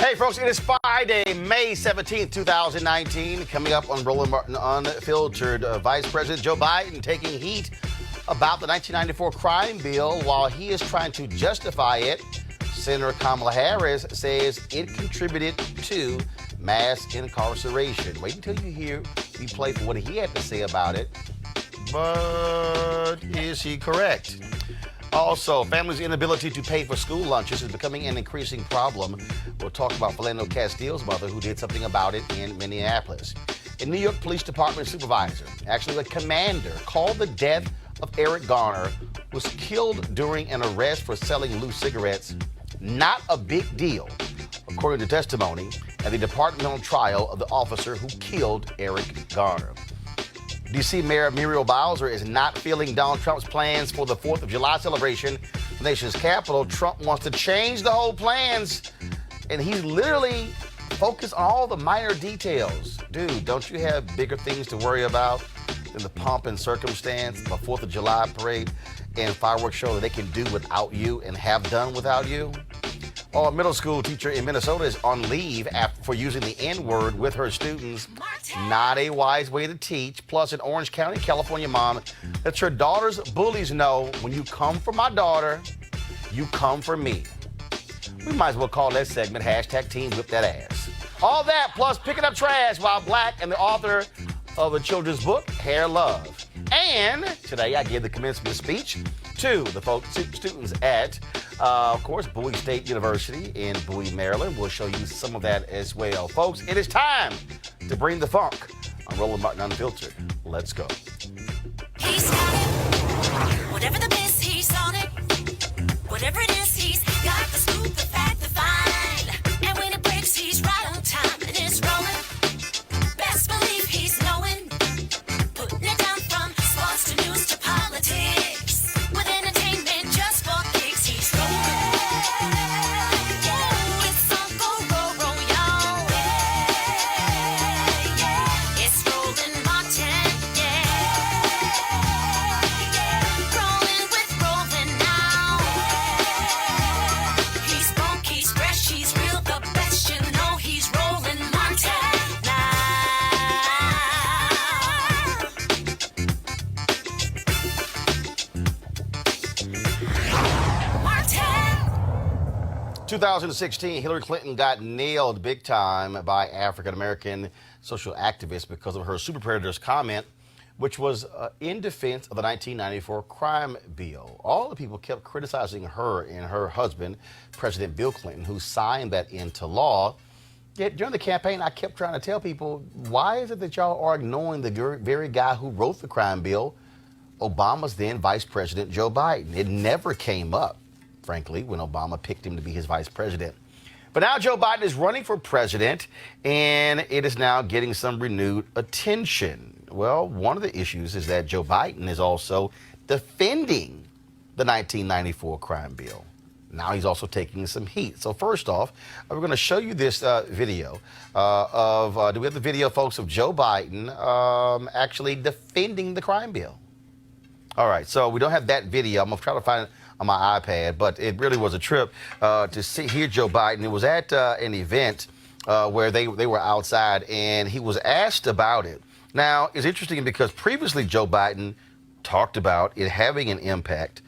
Hey, folks, it is Friday, May 17th, 2019. Coming up on Roland Martin Unfiltered, Vice President Joe Biden taking heat about the 1994 crime bill while he is trying to justify it. Senator Kamala Harris says it contributed to mass incarceration. Wait until you hear me play for what he had to say about it. But is he correct? Also, families' inability to pay for school lunches is becoming an increasing problem. We'll talk about Philando Castile's mother, who did something about it in Minneapolis. A New York Police Department supervisor, actually a commander, called the death of Eric Garner, who was killed during an arrest for selling loose cigarettes, not a big deal, according to testimony at the departmental trial of the officer who killed Eric Garner. D.C. Mayor Muriel Bowser is not feeling Donald Trump's plans for the 4th of July celebration in the nation's capital. Trump wants to change the whole plans, and he's literally focused on all the minor details. Dude, don't you have bigger things to worry about than the pomp and circumstance, the 4th of July parade and fireworks show that they can do without you and have done without you? A middle school teacher in Minnesota is on leave for using the N-word with her students. Not a wise way to teach. Plus, in Orange County, California mom lets her daughter's bullies know, when you come for my daughter, you come for me. We might as well call that segment hashtag Team Whip That Ass. All that, plus picking up trash while black and the author of a children's book, Hair Love. And today I give the commencement speech to the folks, students at, of course, Bowie State University in Bowie, Maryland. We'll show you some of that as well. Folks, it is time to bring the funk on Roland Martin Unfiltered. Let's go. He's got it. Whatever the best, he's on it. Whatever it is, he's got the scoop, the fact, the find. And when it breaks, he's right on time and it's rolling. Best believe he's knowing. Putting it down from sports to news to politics. With entertainment just for kicks, he's rolling. Yeah, it's Uncle Roro, y'all. Yeah, yeah, it's Roland Martin. Yeah, yeah, rolling with Roland now. He's funk, he's fresh, he's real, the best. You know he's Roland Martin now. 2016, Hillary Clinton got nailed big time by African-American social activists because of her super predators comment, which was in defense of the 1994 crime bill. All the people kept criticizing her and her husband, President Bill Clinton, who signed that into law. Yet during the campaign, I kept trying to tell people, why is it that y'all are ignoring the very guy who wrote the crime bill, Obama's then Vice President Joe Biden? It never came up, frankly, when Obama picked him to be his vice president. But now Joe Biden is running for president, and it is now getting some renewed attention. Well, one of the issues is that Joe Biden is also defending the 1994 crime bill. Now he's also taking some heat. So first off, we're going to show you this video do we have the video, folks, of Joe Biden actually defending the crime bill? All right, so we don't have that video. I'm going to try to find it on my iPad, but it really was a trip to hear Joe Biden. It was at an event where they were outside, and he was asked about it. Now, it's interesting because previously Joe Biden talked about it having an impact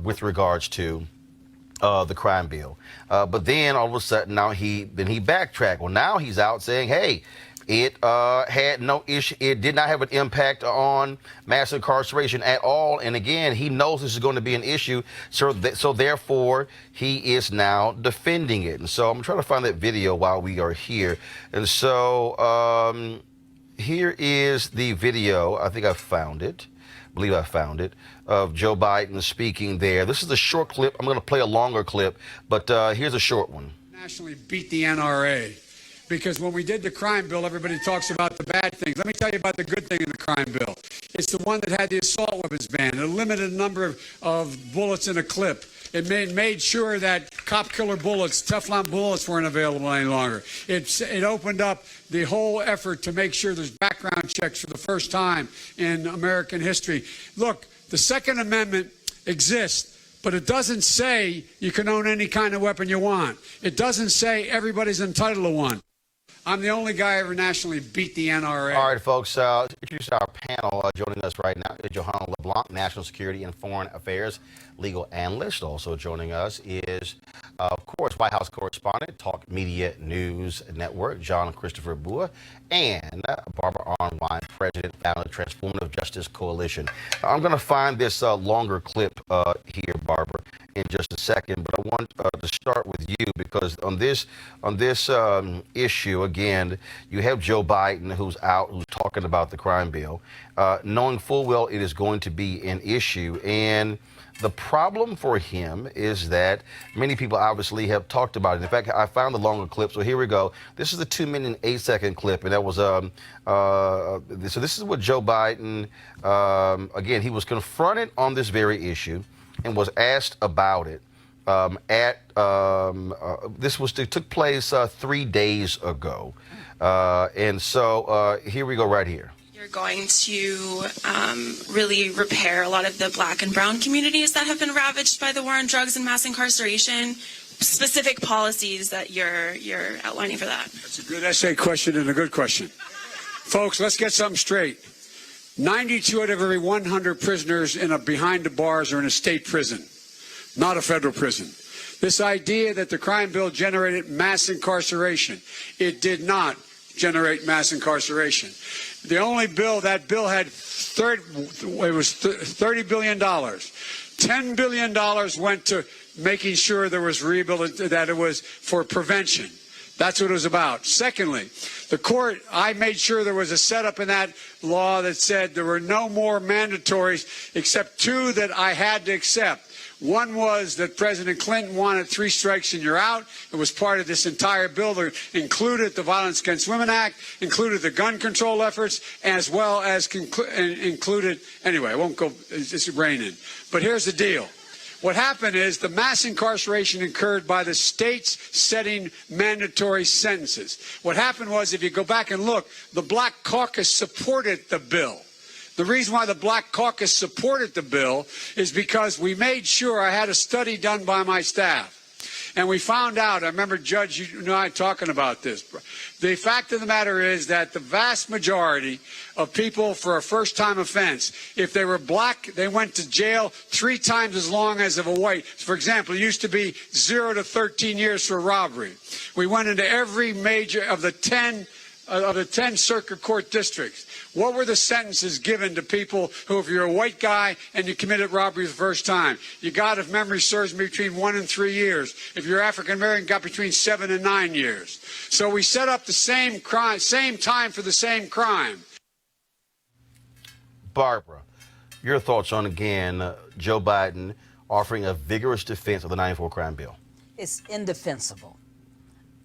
with regards to the crime bill. But then all of a sudden now he backtracked. Well, now he's out saying, hey, it had no issue. It did not have an impact on mass incarceration at all. And again, he knows this is going to be an issue. So therefore, he is now defending it. And so I'm trying to find that video while we are here. And so here is the video. I think I found it. I believe I found it, of Joe Biden speaking there. This is a short clip. I'm going to play a longer clip, but here's a short one. Nationally beat the NRA. Because when we did the crime bill, everybody talks about the bad things. Let me tell you about the good thing in the crime bill. It's the one that had the assault weapons ban, a limited number of bullets in a clip. It made sure that cop killer bullets, Teflon bullets weren't available any longer. It opened up the whole effort to make sure there's background checks for the first time in American history. Look, the Second Amendment exists But it doesn't say you can own any kind of weapon you want. It doesn't say everybody's entitled to one. I'm the only guy ever nationally beat the NRA. All right, folks, introduce our panel. Joining us right now is Johanna LeBlanc, National Security and Foreign Affairs legal analyst. Also joining us is, of course, White House correspondent, Talk Media News Network, John Christopher Bua, and Barbara Arnwine, President, founder of the Transformative Justice Coalition. I'm going to find this longer clip here, Barbara, in just a second, but I want to start with you because on this issue, again, you have Joe Biden who's talking about the crime bill, knowing full well it is going to be an issue. And the problem for him is that many people obviously have talked about it. In fact, I found the longer clip, so here we go. This is the 2-minute and 8-second clip, and that was so this is what Joe Biden, again, he was confronted on this very issue and was asked about it it took place 3 days ago. And so here we go right here. You're going to really repair a lot of the black and brown communities that have been ravaged by the war on drugs and mass incarceration. Specific policies that you're outlining for that. That's a good essay question and a good question. Folks, let's get something straight. 92 out of every 100 prisoners behind the bars are in a state prison, not a federal prison. This idea that the crime bill generated mass incarceration, it did not generate mass incarceration. The only bill, that bill had $30 billion. $10 billion went to making sure there was that it was for prevention. That's what it was about. Secondly, the court, I made sure there was a setup in that law that said there were no more mandatories except 2 that I had to accept. One was that President Clinton wanted 3 strikes and you're out. It was part of this entire bill that included the Violence Against Women Act, included the gun control efforts, as well as included, anyway, I won't go, it's raining. But here's the deal. What happened is the mass incarceration occurred by the states setting mandatory sentences. What happened was, if you go back and look, the Black Caucus supported the bill. The reason why the Black Caucus supported the bill is because we made sure, I had a study done by my staff. And we found out, I remember, Judge, you and I talking about this. The fact of the matter is that the vast majority of people for a first-time offense, if they were black, they went to jail 3 times as long as of a white. For example, it used to be 0 to 13 years for robbery. We went into every major of the 10 circuit court districts. What were the sentences given to people who, if you're a white guy and you committed robbery the first time, you got, if memory serves me, between 1 and 3 years. If you're African American, got between 7 and 9 years. So we set up the same crime, same time for the same crime. Barbara, your thoughts on, again, Joe Biden offering a vigorous defense of the 94 crime bill? It's indefensible.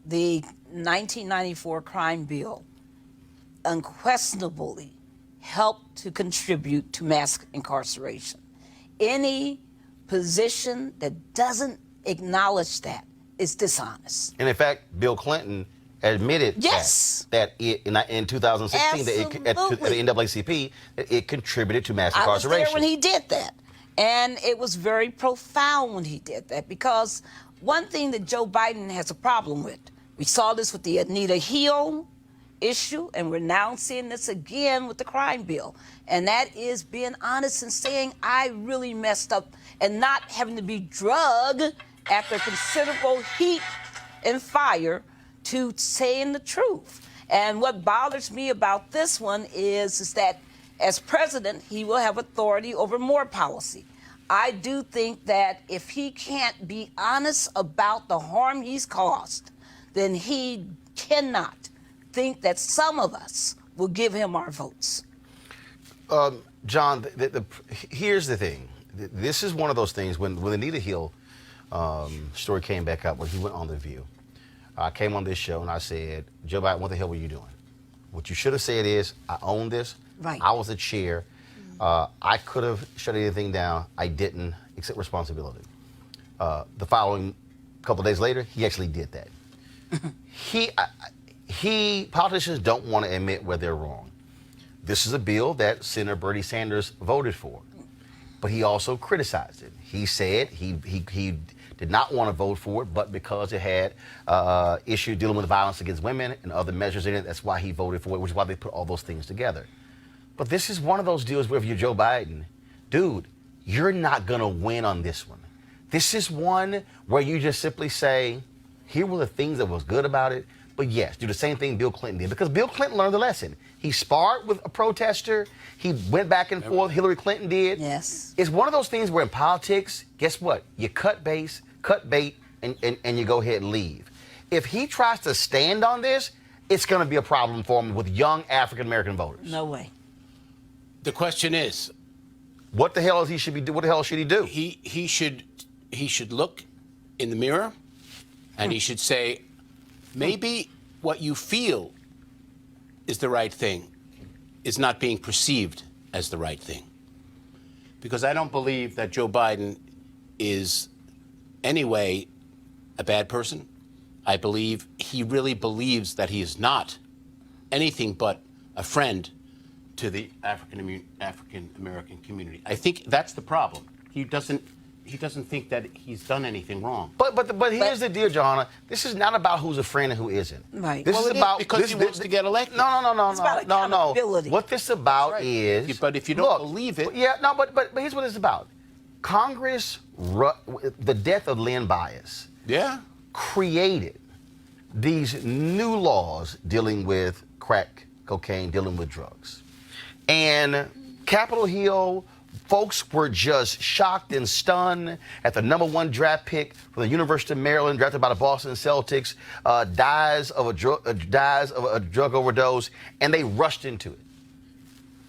The 1994 crime bill unquestionably helped to contribute to mass incarceration. Any position that doesn't acknowledge that is dishonest. And in fact, Bill Clinton admitted that in 2016 that at the NAACP that it contributed to mass incarceration. I was there when he did that. And it was very profound when he did that, because one thing that Joe Biden has a problem with, we saw this with the Anita Hill issue, and we're now seeing this again with the crime bill. And that is being honest and saying, I really messed up, and not having to be drugged after considerable heat and fire to saying the truth. And what bothers me about this one is that as president, he will have authority over more policy. I do think that if he can't be honest about the harm he's caused, then he cannot think that some of us will give him our votes. John, here's the thing. This is one of those things when the Anita Hill story came back up, when he went on The View. I came on this show and I said, Joe Biden, what the hell were you doing? What you should have said is, I own this. Right. I was the chair. I could have shut anything down. I didn't accept responsibility. The following couple of days later, he actually did that. Politicians don't want to admit where they're wrong. This is a bill that Senator Bernie Sanders voted for. but he also criticized it. He said he did not want to vote for it, but because it had issues dealing with violence against women and other measures in it, that's why he voted for it, which is why they put all those things together. But this is one of those deals where if you're Joe Biden, dude, you're not going to win on this one. This is one where you just simply say, here were the things that was good about it. But yes, do the same thing Bill Clinton did, because Bill Clinton learned the lesson. He sparred with a protester. He went back and forth. Hillary Clinton did. Yes. It's one of those things where in politics, guess what? You cut bait, and you go ahead and leave. If he tries to stand on this, it's going to be a problem for him with young African-American voters. No way. The question is, what the hell should he do? He should look in the mirror, and he should say, maybe what you feel is the right thing is not being perceived as the right thing. Because I don't believe that Joe Biden is anyway a bad person. I believe he really believes that he is not anything but a friend to the African American community. I think that's the problem. He doesn't think that he's done anything wrong. But here's the deal, Johanna. This is not about who's a friend and who isn't. Right. This is about because he wants to get elected. No. It's about accountability. What this about is. But if you don't believe it. But here's what it's about. Congress, the death of Lynn Bias, created these new laws dealing with crack cocaine, dealing with drugs. And Capitol Hill, folks were just shocked and stunned at the #1 draft pick from the University of Maryland, drafted by the Boston Celtics, dies of a drug overdose, and they rushed into it.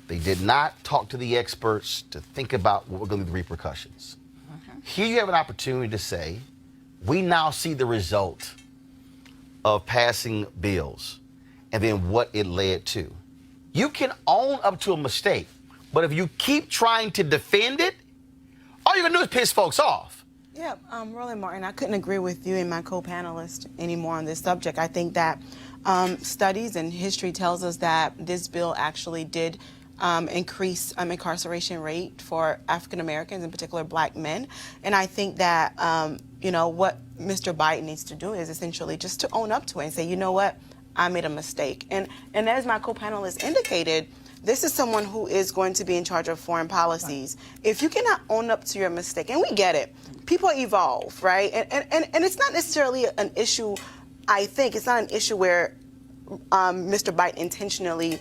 They did not talk to the experts to think about what were going to be the repercussions. Here you have an opportunity to say, we now see the result of passing bills and then what it led to. You can own up to a mistake, but if you keep trying to defend it, all you're going to do is piss folks off. Yeah, Roland Martin, I couldn't agree with you and my co-panelist anymore on this subject. I think that studies and history tells us that this bill actually did increase incarceration rate for African Americans, in particular black men. And I think that, what Mr. Biden needs to do is essentially just to own up to it and say, you know what, I made a mistake. And as my co-panelist indicated, this is someone who is going to be in charge of foreign policies. Right. If you cannot own up to your mistake, and we get it, people evolve, right? And it's not necessarily an issue, I think, it's not an issue where Mr. Biden intentionally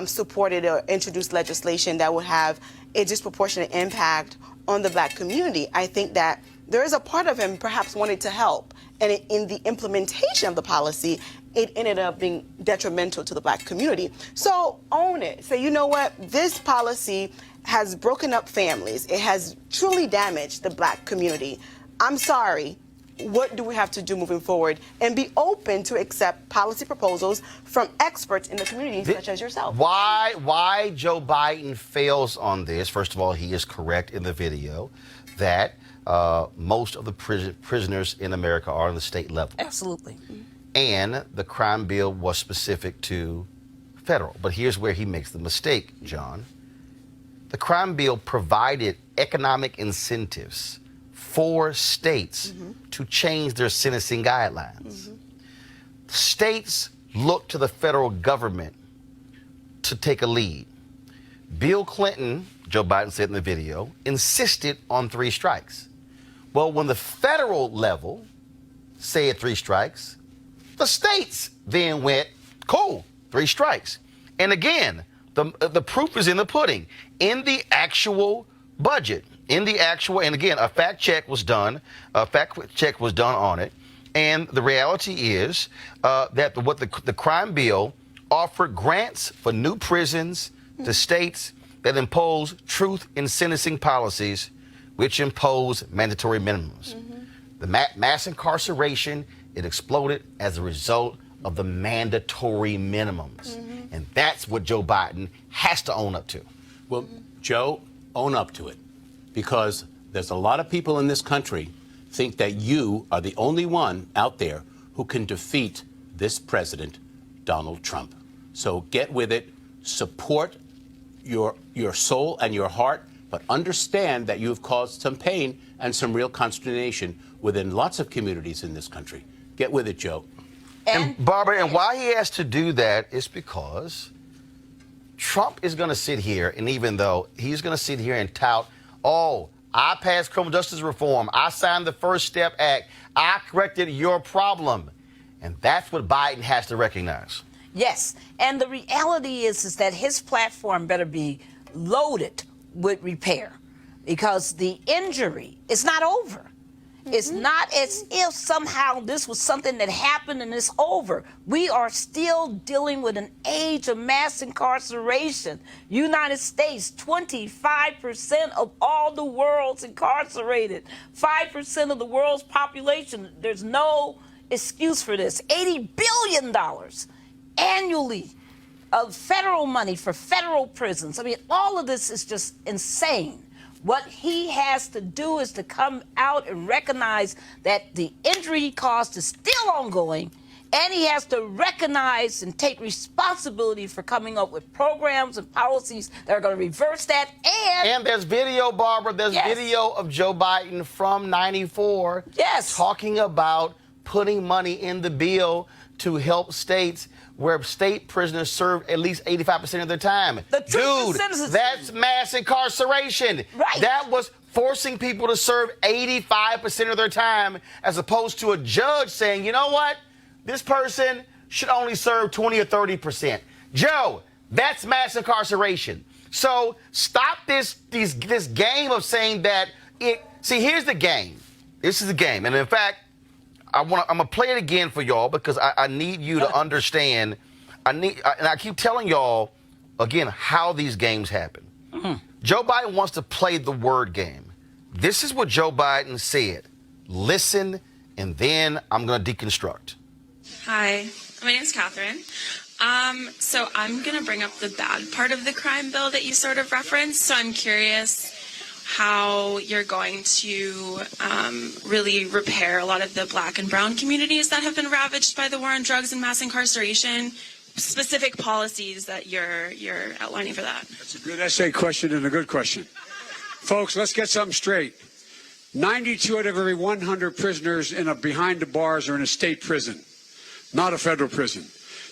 supported or introduced legislation that would have a disproportionate impact on the black community. I think that there is a part of him perhaps wanted to help, and in the implementation of the policy, it ended up being detrimental to the black community. So own it. Say, you know what, this policy has broken up families. It has truly damaged the black community. I'm sorry. What do we have to do moving forward? And be open to accept policy proposals from experts in the community, such as yourself. Why Joe Biden fails on this, first of all, he is correct in the video that most of the prisoners in America are on the state level. Absolutely. And the crime bill was specific to federal. But here's where he makes the mistake, John. The crime bill provided economic incentives for states to change their sentencing guidelines. States look to the federal government to take a lead. Bill Clinton, Joe Biden said in the video, insisted on 3 strikes. Well, when the federal level said 3 strikes, the states then went, cool, 3 strikes. And again, the proof is in the pudding. In the actual budget, and again, a fact check was done on it. And the reality is that the crime bill offered grants for new prisons to states that impose truth in sentencing policies, which impose mandatory minimums. The mass incarceration, it exploded as a result of the mandatory minimums. And that's what Joe Biden has to own up to. Well, Joe, own up to it. Because there's a lot of people in this country think that you are the only one out there who can defeat this president, Donald Trump. So get with it. Support your soul and your heart but understand that you have caused some pain and some real consternation within lots of communities in this country. Get with it, Joe. And Barbara, and why he has to do that is because Trump is going to sit here, and even though he's going to sit here and tout, oh, I passed criminal justice reform, I signed the First Step Act, I corrected your problem. And that's what Biden has to recognize. Yes, and the reality is that his platform better be loaded with repair, because the injury is not over. It's not as if somehow this was something that happened and it's over. We are still dealing with an age of mass incarceration. United States, 25% of all the world's incarcerated, 5% of the world's population. There's no excuse for this. $80 billion annually of federal money for federal prisons. I mean, all of this is just insane. What he has to do is to come out and recognize that the injury he caused is still ongoing, and he has to recognize and take responsibility for coming up with programs and policies that are going to reverse that. And there's video, Barbara, there's video of Joe Biden from 94 talking about putting money in the bill to help states where state prisoners serve at least 85% of their time. Dude, that's mass incarceration. Right. That was forcing people to serve 85% of their time, as opposed to a judge saying, you know what, this person should only serve 20 or 30%. Joe, that's mass incarceration. So stop this game of saying that see, here's the game. This is the game. And in fact, I'm gonna play it again for y'all because I need you to understand. And I keep telling y'all again how these games happen. Joe Biden wants to play the word game. This is what Joe Biden said. Listen, and then I'm gonna deconstruct. Hi, my name's Catherine. So I'm gonna bring up the bad part of the crime bill that you sort of referenced. So I'm curious how you're going to really repair a lot of the Black and brown communities that have been ravaged by the war on drugs and mass incarceration, specific policies that you're outlining for that. That's a good essay question and a good question. Folks, let's get something straight. 92 out of every 100 prisoners behind the bars are in a state prison, not a federal prison.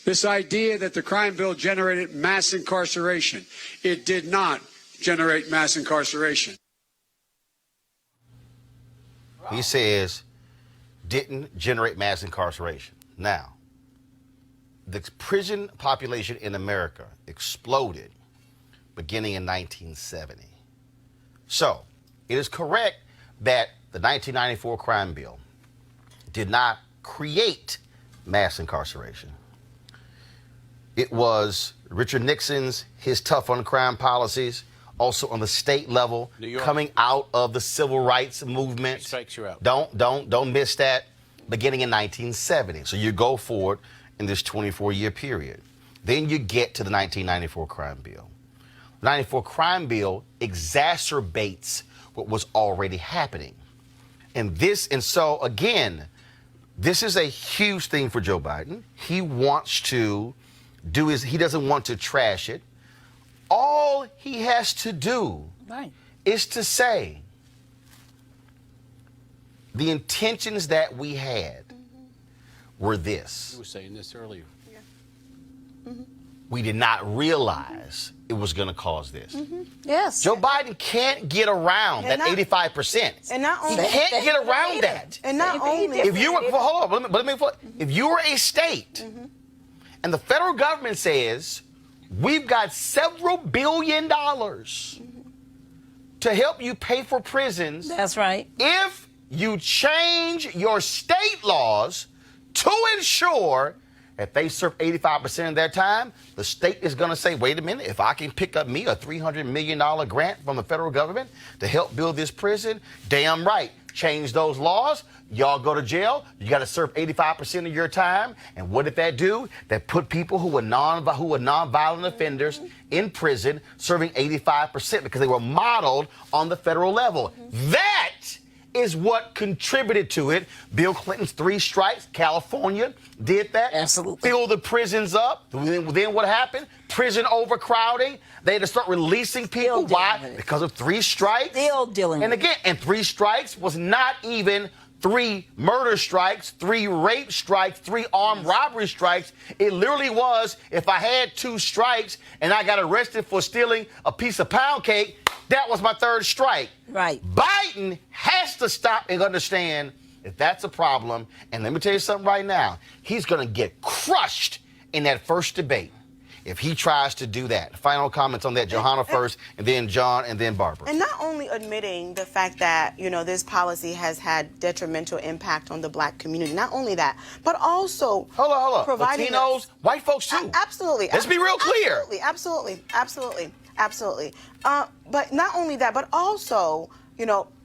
This idea that the crime bill generated mass incarceration, it did not generate mass incarceration. He says, didn't generate mass incarceration. Now, the prison population in America exploded beginning in 1970. So, it is correct that the 1994 crime bill did not create mass incarceration. It was Richard Nixon's, his tough on crime policies, also on the state level, coming out of the civil rights movement. Strikes you out. Don't miss that. Beginning in 1970. So you go forward in this 24-year period. Then you get to the 1994 crime bill. The 94 crime bill exacerbates what was already happening. And so again, this is a huge thing for Joe Biden. He wants to he doesn't want to trash it. All he has to do is to say the intentions that we had were this. You were saying this earlier. We did not realize it was going to cause this. Yes. Joe Biden can't get around that 85%. And not only he can't get around that. And not only If you were, hold on, let me if you were a state and the federal government says, we've got several $1 billion to help you pay for prisons. That's right. If you change your state laws to ensure that they serve 85% of their time, the state is going to say, wait a minute, if I can pick up me a $300 million grant from the federal government to help build this prison, damn right, change those laws. Y'all go to jail. You got to serve 85% of your time. And what did that do? That put people who were non-violent offenders in prison serving 85% because they were modeled on the federal level. That is what contributed to it. Bill Clinton's 3 strikes, California did that. Absolutely. Filled the prisons up. Then what happened? Prison overcrowding. They had to start releasing people. Why? Because of 3 strikes. Still dealing and with again, and 3 strikes was not even 3 murder strikes, 3 rape strikes, 3 armed robbery strikes. It literally was, if I had 2 strikes and I got arrested for stealing a piece of pound cake, that was my 3rd strike. Right. Biden has to stop and understand that that's a problem. And let me tell you something right now. He's going to get crushed in that first debate if he tries to do that. Final comments on that. Johanna first, and then John, and then Barbara. And not only admitting the fact that, this policy has had detrimental impact on the black community, not only that, but also Hold on. providing Latinos, white folks too. Absolutely. Let's be real clear. Absolutely. But not only that, but also,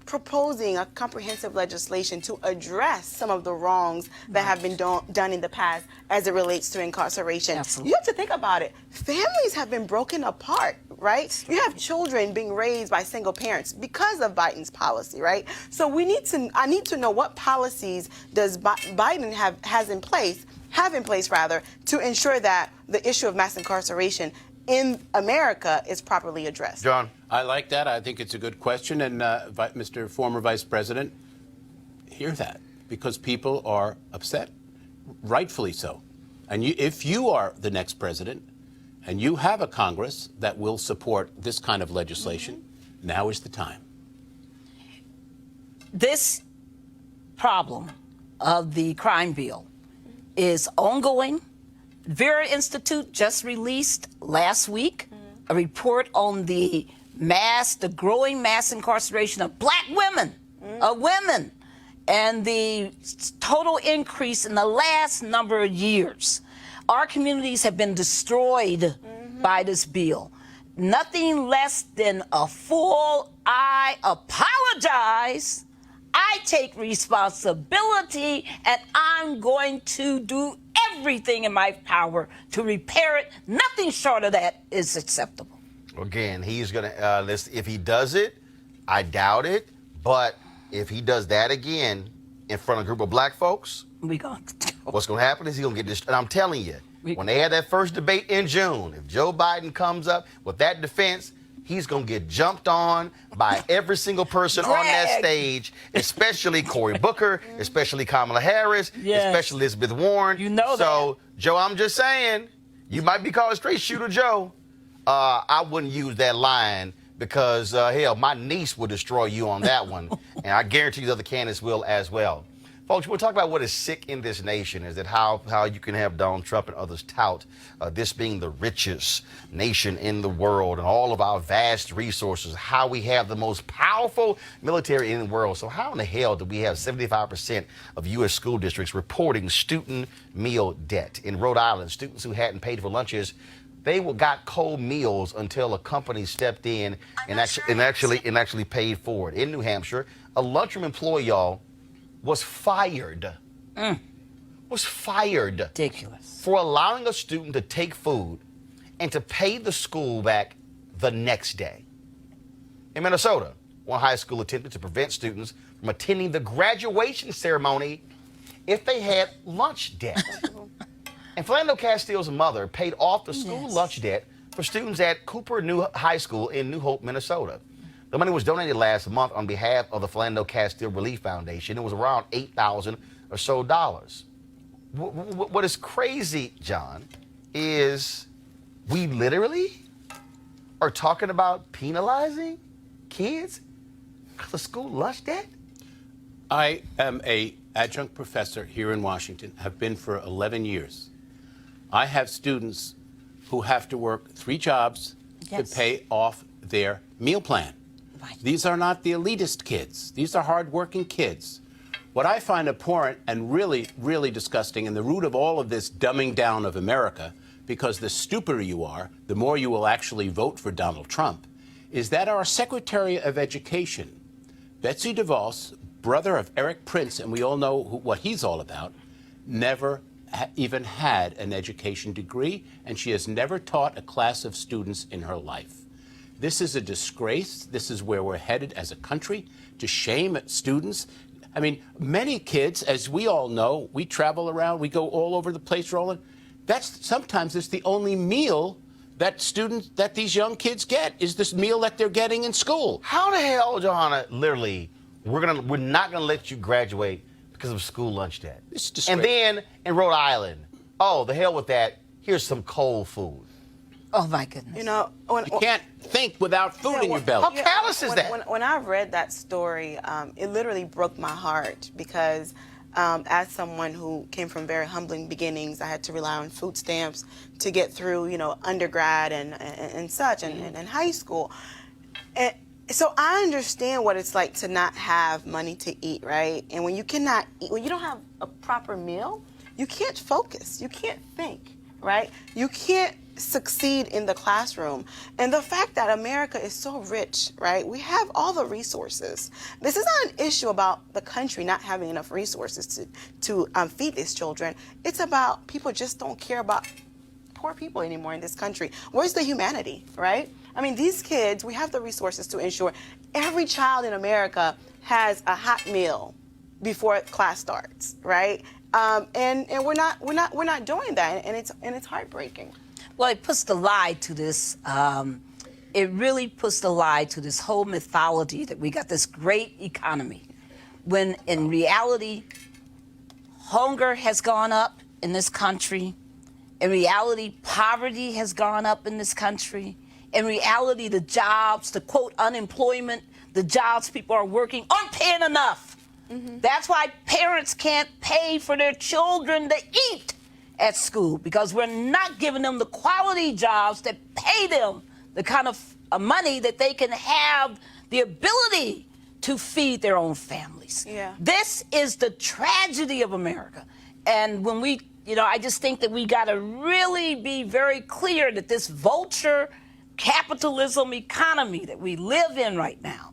proposing a comprehensive legislation to address some of the wrongs that have been done in the past as it relates to incarceration. Absolutely. You have to think about it. Families have been broken apart, right? You have children being raised by single parents because of Biden's policy, right? So I need to know what policies does Biden have in place to ensure that the issue of mass incarceration in America is properly addressed. John? I like that. I think it's a good question. And Mr. Former Vice President, hear that, because people are upset, rightfully so. And if you are the next president and you have a Congress that will support this kind of legislation, now is the time. This problem of the crime bill is ongoing. Vera Institute just released last week a report on the growing mass incarceration of black women, and the total increase in the last number of years. Our communities have been destroyed by this bill. Nothing less than a full I apologize. I take responsibility, and I'm going to do everything in my power to repair it. Nothing short of that is acceptable. Again, he's going to, if he does it, I doubt it. But if he does that again in front of a group of black folks, what's going to happen is he's going to get this. And I'm telling you, when they had that first debate in June, if Joe Biden comes up with that defense, he's going to get jumped on by every single person on that stage, especially Cory Booker, especially Kamala Harris, especially Elizabeth Warren. So, Joe, I'm just saying, you might be called straight shooter Joe. I wouldn't use that line because, hell, my niece would destroy you on that one. And I guarantee you the other candidates will as well. Folks, we'll talk about what is sick in this nation, is that how you can have Donald Trump and others tout this being the richest nation in the world and all of our vast resources, how we have the most powerful military in the world. So how in the hell do we have 75% of U.S. school districts reporting student meal debt? In Rhode Island, students who hadn't paid for lunches, they got cold meals until a company stepped in and actually paid for it. In New Hampshire, a lunchroom employee, y'all, was fired. Ridiculous. For allowing a student to take food and to pay the school back the next day. In Minnesota, one high school attempted to prevent students from attending the graduation ceremony if they had lunch debt. And Philando Castile's mother paid off the school lunch debt for students at Cooper New High School in New Hope, Minnesota. The money was donated last month on behalf of the Philando Castile Relief Foundation. It was around $8,000 or so. What is crazy, John, is we literally are talking about penalizing kids because of school lunch debt? I am an adjunct professor here in Washington, have been for 11 years. I have students who have to work 3 jobs to pay off their meal plan. These are not the elitist kids. These are hardworking kids. What I find abhorrent and really, really disgusting, and the root of all of this dumbing down of America, because the stupider you are, the more you will actually vote for Donald Trump, is that our Secretary of Education, Betsy DeVos, brother of Eric Prince, and we all know what he's all about, never even had an education degree, and she has never taught a class of students in her life. This is a disgrace. This is where we're headed as a country. to shame students. I mean, many kids, as we all know, we travel around, we go all over the place, Roland. Sometimes it's the only meal that these young kids get, is this meal that they're getting in school. How the hell, Johanna, literally, we're not gonna let you graduate because of school lunch debt. And then in Rhode Island, oh, the hell with that. Here's some cold food. Oh my goodness. You know, You can't think without food in your belly. How callous is that? When I read that story, it literally broke my heart because as someone who came from very humbling beginnings, I had to rely on food stamps to get through, you know, undergrad and such, and high school. And so I understand what it's like to not have money to eat, right? And when you cannot eat, when you don't have a proper meal, you can't focus, you can't think, right? You can't succeed in the classroom. And the fact that America is so rich, right? We have all the resources. This is not an issue about the country not having enough resources to feed these children. It's about people just don't care about poor people anymore in this country. Where's the humanity, right? I mean, these kids, we have the resources to ensure every child in America has a hot meal before class starts, right? And we're not doing that, and it's heartbreaking. Well, it puts the lie to this. It really puts the lie to this whole mythology that we got this great economy, when in reality, hunger has gone up in this country. In reality, poverty has gone up in this country. In reality, the jobs, the quote unemployment, the jobs people are working aren't paying enough. Mm-hmm. That's why parents can't pay for their children to eat at school, because we're not giving them the quality jobs that pay them the kind of money that they can have the ability to feed their own families. Yeah. This is the tragedy of America. And when we, I just think that we got to really be very clear that this vulture capitalism economy that we live in right now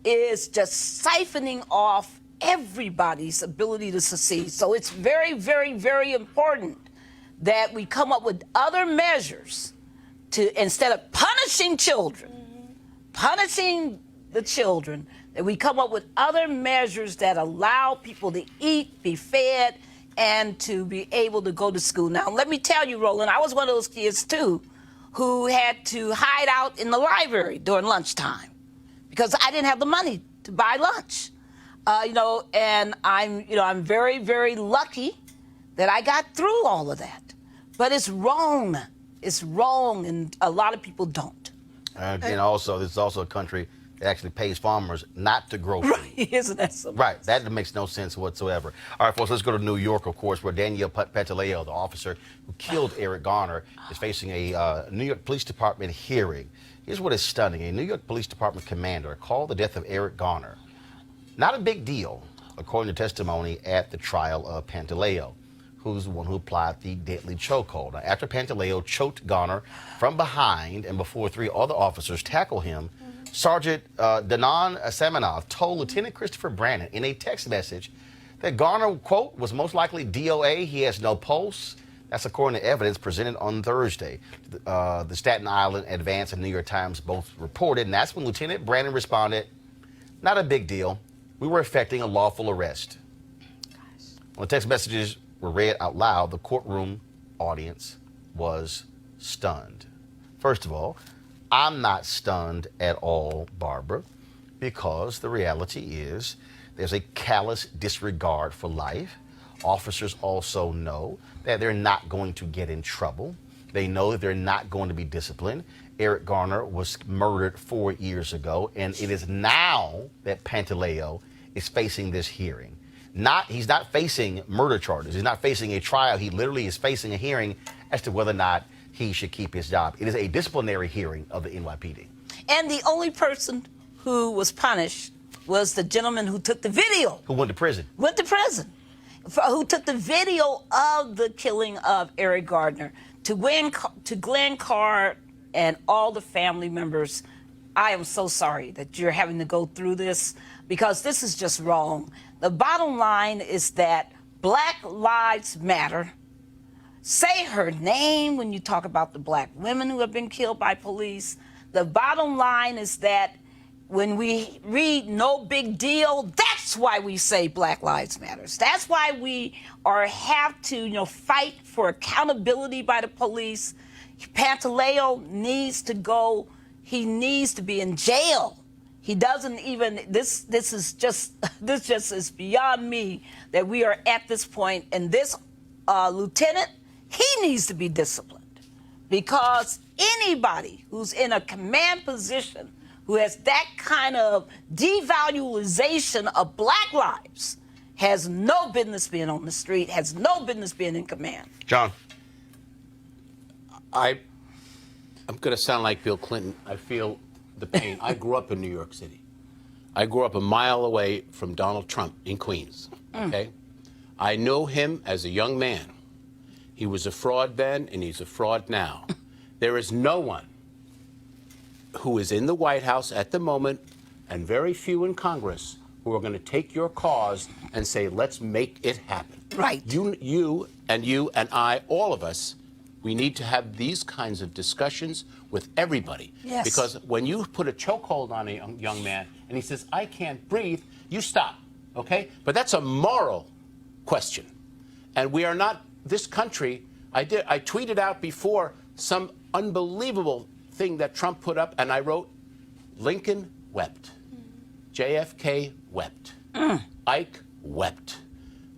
is just siphoning off everybody's ability to succeed. So it's very, very, very important that we come up with other measures to, instead of punishing children, punishing the children, that we come up with other measures that allow people to eat, be fed, and to be able to go to school. Now, let me tell you, Roland, I was one of those kids, too, who had to hide out in the library during lunchtime because I didn't have the money to buy lunch. And I'm very, very lucky that I got through all of that. But it's wrong. It's wrong, and a lot of people don't. And also, this is also a country that actually pays farmers not to grow food. Right, isn't that so? Right, that makes no sense whatsoever. All right, folks, let's go to New York, of course, where Danielle Pantaleo, the officer who killed Eric Garner, is facing a New York Police Department hearing. Here's what is stunning. A New York Police Department commander called the death of Eric Garner not a big deal, according to testimony at the trial of Pantaleo, who's the one who applied the deadly chokehold. Now, after Pantaleo choked Garner from behind and before three other officers tackled him, Sergeant Danon Samanov told Lieutenant Christopher Brandon in a text message that Garner, quote, was most likely DOA. He has no pulse. That's according to evidence presented on Thursday. The Staten Island Advance and New York Times both reported, and that's when Lieutenant Brandon responded, not a big deal. We were effecting a lawful arrest. When the text messages were read out loud, the courtroom audience was stunned. First of all, I'm not stunned at all, Barbara, because the reality is there's a callous disregard for life. Officers also know that they're not going to get in trouble. They know that they're not going to be disciplined. Eric Garner was murdered 4 years ago, and it is now that Pantaleo is facing this hearing. He's not facing murder charges. He's not facing a trial. He literally is facing a hearing as to whether or not he should keep his job. It is a disciplinary hearing of the NYPD. And the only person who was punished was the gentleman who took the video. Who went to prison. Went to prison. Who took the video of the killing of Eric Garner. To Glenn Carr and all the family members, I am so sorry that you're having to go through this, because this is just wrong. The bottom line is that Black Lives Matter. Say her name when you talk about the black women who have been killed by police. The bottom line is that when we read no big deal, that's why we say Black Lives Matters. That's why we have to, fight for accountability by the police. Pantaleo needs to go. He needs to be in jail. He doesn't even, this just is beyond me that we are at this point. And this lieutenant, he needs to be disciplined, because anybody who's in a command position who has that kind of devaluation of black lives has no business being on the street, has no business being in command. John. I'm going to sound like Bill Clinton. I feel the pain. I grew up in New York City. I grew up a mile away from Donald Trump in Queens, okay? I know him as a young man. He was a fraud then, and he's a fraud now. There is no one who is in the White House at the moment, and very few in Congress, who are going to take your cause and say, let's make it happen. Right. You and I, all of us, we need to have these kinds of discussions with everybody. Yes. Because when you put a chokehold on a young man and he says, I can't breathe, you stop, okay? But that's a moral question. And we are not, this country, I tweeted out before some unbelievable thing that Trump put up, and I wrote, Lincoln wept. JFK wept. Ike wept.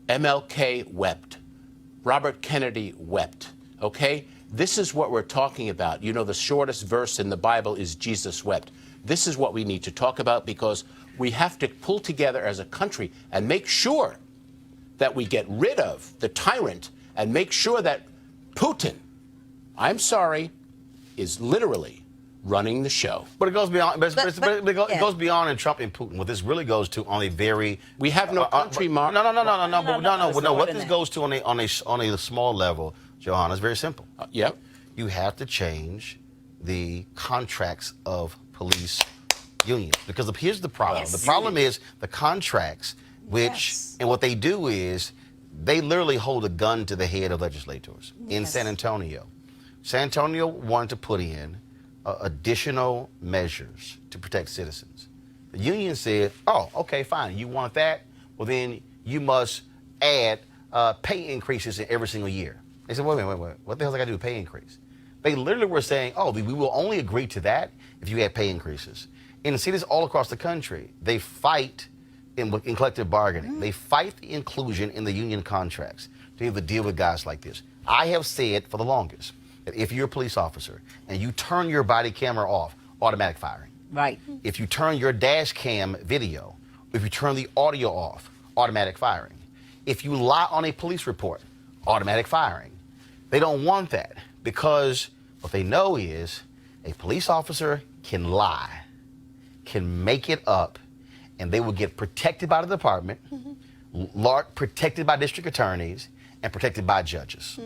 MLK wept. Robert Kennedy wept. Okay? This is what we're talking about. You know, the shortest verse in the Bible is Jesus wept. This is what we need to talk about, because we have to pull together as a country and make sure that we get rid of the tyrant and make sure that Putin, I'm sorry, is literally running the show. But it goes beyond. It goes beyond in Trump and Putin. What this really goes to on a very. We have no country, Mark. No. What this goes to on a small level, Johanna, is very simple. Yep. You have to change the contracts of police unions, because here's the problem. Yes. The problem is the contracts, and what they do is they literally hold a gun to the head of legislators in San Antonio. San Antonio wanted to put in additional measures to protect citizens. The union said, oh, okay, fine. You want that? Well, then you must add pay increases in every single year. They said, wait. What the hell I got to do with pay increase? They literally were saying, oh, we will only agree to that if you had pay increases. In cities all across the country, they fight in collective bargaining. They fight the inclusion in the union contracts to be able to deal with guys like this. I have said for the longest that if you're a police officer and you turn your body camera off, automatic firing. Right. If you turn your dash cam video, if you turn the audio off, automatic firing. If you lie on a police report, automatic firing. They don't want that, because what they know is a police officer can lie, can make it up, and they will get protected by the department, protected by district attorneys, and protected by judges.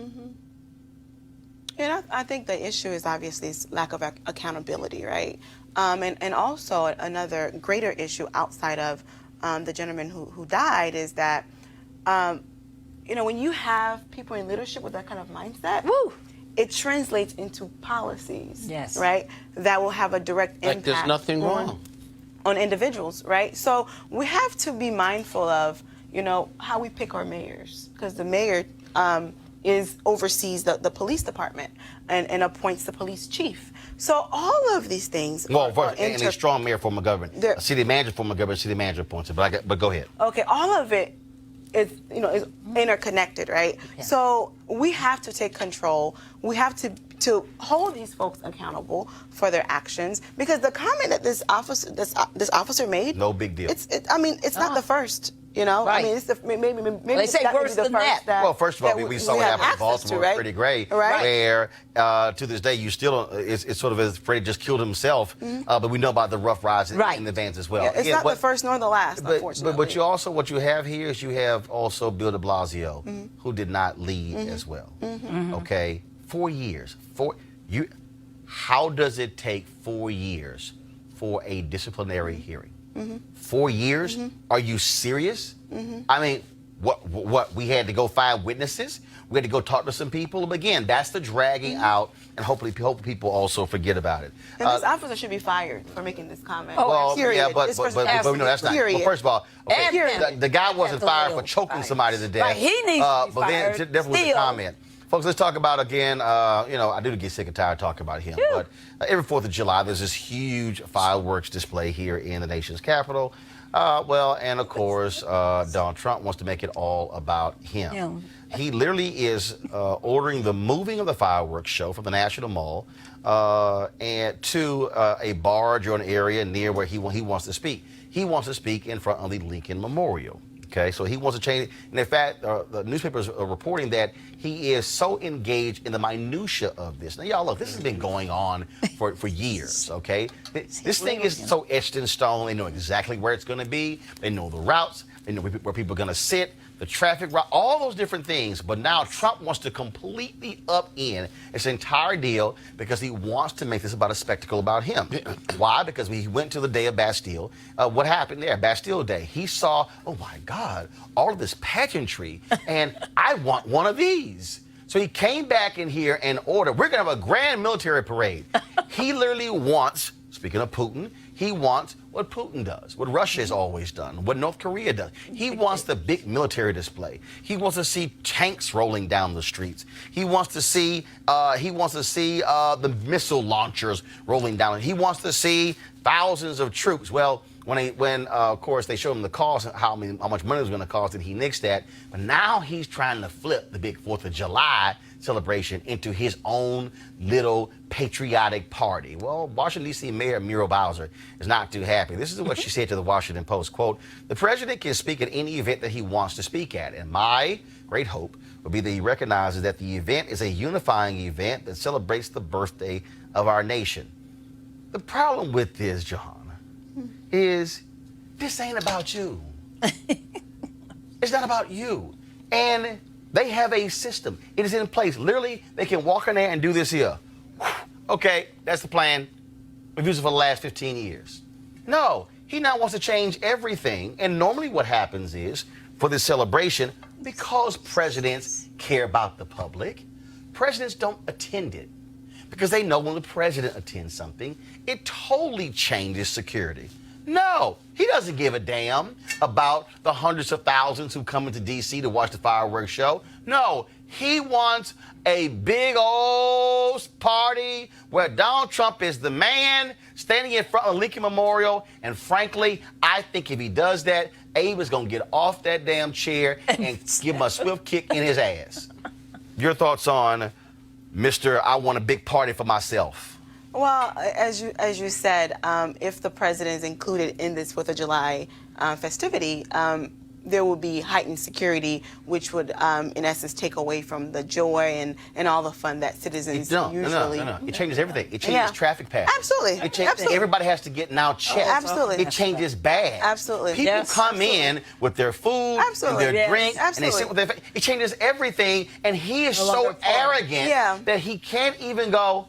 And I think the issue is obviously this lack of accountability, right? And also another greater issue outside of the gentleman who died is that, when you have people in leadership with that kind of mindset, it translates into policies, right, that will have a direct impact. There's nothing wrong on individuals, right? So we have to be mindful of, how we pick our mayors, because the mayor oversees the police department and appoints the police chief. So all of these things. Well, and a strong mayor form of government, a city manager form of government, city manager appoints it. But go ahead. Okay, all of it is interconnected, right? Yeah. So we have to take control. We have to hold these folks accountable for their actions, because the comment that this officer made, no big deal. It's not the first. Right. I mean, it's maybe they say worse than that. Well, first of all, we saw what happened in Baltimore, right? Pretty great, where to this day you still it's sort of as Freddie just killed himself, but we know about the rough rides in the vans as well. Yeah, it's not the first nor the last, unfortunately. But you also, what you have here is you have also Bill de Blasio, who did not lead as well. Okay, 4 years. How does it take 4 years for a disciplinary hearing? 4 years? Are you serious? I mean, What we had to go find witnesses. We had to go talk to some people. But again, that's the dragging out, and hopefully people also forget about it. And this officer should be fired for making this comment. Well, period. yeah, but This we person know that's not. period. Well, first of all, okay, And the guy wasn't fired for Absolutely choking fired. somebody to death. Right, he needs to be but fired. then definitely with the Still. comment. Folks, let's talk about again. I do get sick and tired talking about him. But every 4th of July, there's this huge fireworks display here in the nation's capital. And of course, Donald Trump wants to make it all about him. Yeah. He literally is ordering the moving of the fireworks show from the National Mall and to a barge or an area near where he wants to speak. He wants to speak in front of the Lincoln Memorial. Okay, so he wants to change it. And in fact, the newspapers are reporting that he is so engaged in the minutia of this. Now, y'all, look, this has been going on for years, okay? This thing is so etched in stone. They know exactly where it's going to be. They know the routes. They know where people are going to sit, the traffic route, all those different things. But now Trump wants to completely upend this entire deal because he wants to make this about a spectacle about him. Why? Because we went to the day of Bastille. What happened there? Bastille Day. He saw, oh my God, all of this pageantry, and I want one of these. So he came back in here and ordered, we're going to have a grand military parade. He literally wants, speaking of Putin, he wants what Putin does, what Russia has always done, what North Korea does. He wants the big military display. He wants to see tanks rolling down the streets. He wants to see the missile launchers rolling down. He wants to see thousands of troops. Well, when of course they showed him the cost, how much money it was going to cost, and he nixed that. But now he's trying to flip the big 4th of July celebration into his own little patriotic party. Well, Washington, D.C. Mayor Muriel Bowser is not too happy. This is what she said to the Washington Post, quote, "The president can speak at any event that he wants to speak at, and my great hope would be that he recognizes that the event is a unifying event that celebrates the birthday of our nation." The problem with this, John, is this ain't about you. It's not about you. And they have a system. It is in place. Literally, they can walk in there and do this here. Okay, that's the plan. We've used it for the last 15 years. No, he now wants to change everything. And normally what happens is, for this celebration, because presidents care about the public, presidents don't attend it. Because they know when the president attends something, it totally changes security. No, he doesn't give a damn about the hundreds of thousands who come into D.C. to watch the fireworks show. No, he wants a big old party where Donald Trump is the man standing in front of Lincoln Memorial. And frankly, I think if he does that, Abe is going to get off that damn chair and give him a swift kick in his ass. Your thoughts on Mr. I want a big party for myself? Well, as you said, if the president is included in this 4th of July festivity, there would be heightened security, which would, in essence, take away from the joy and all the fun that citizens usually. No. It changes everything. It changes traffic patterns. Absolutely. It changes. Everybody has to get now checked. Absolutely. It changes bags. Absolutely. People come in with their food and their drink, and they sit with their. It changes everything, and he is so arrogant that he can't even go,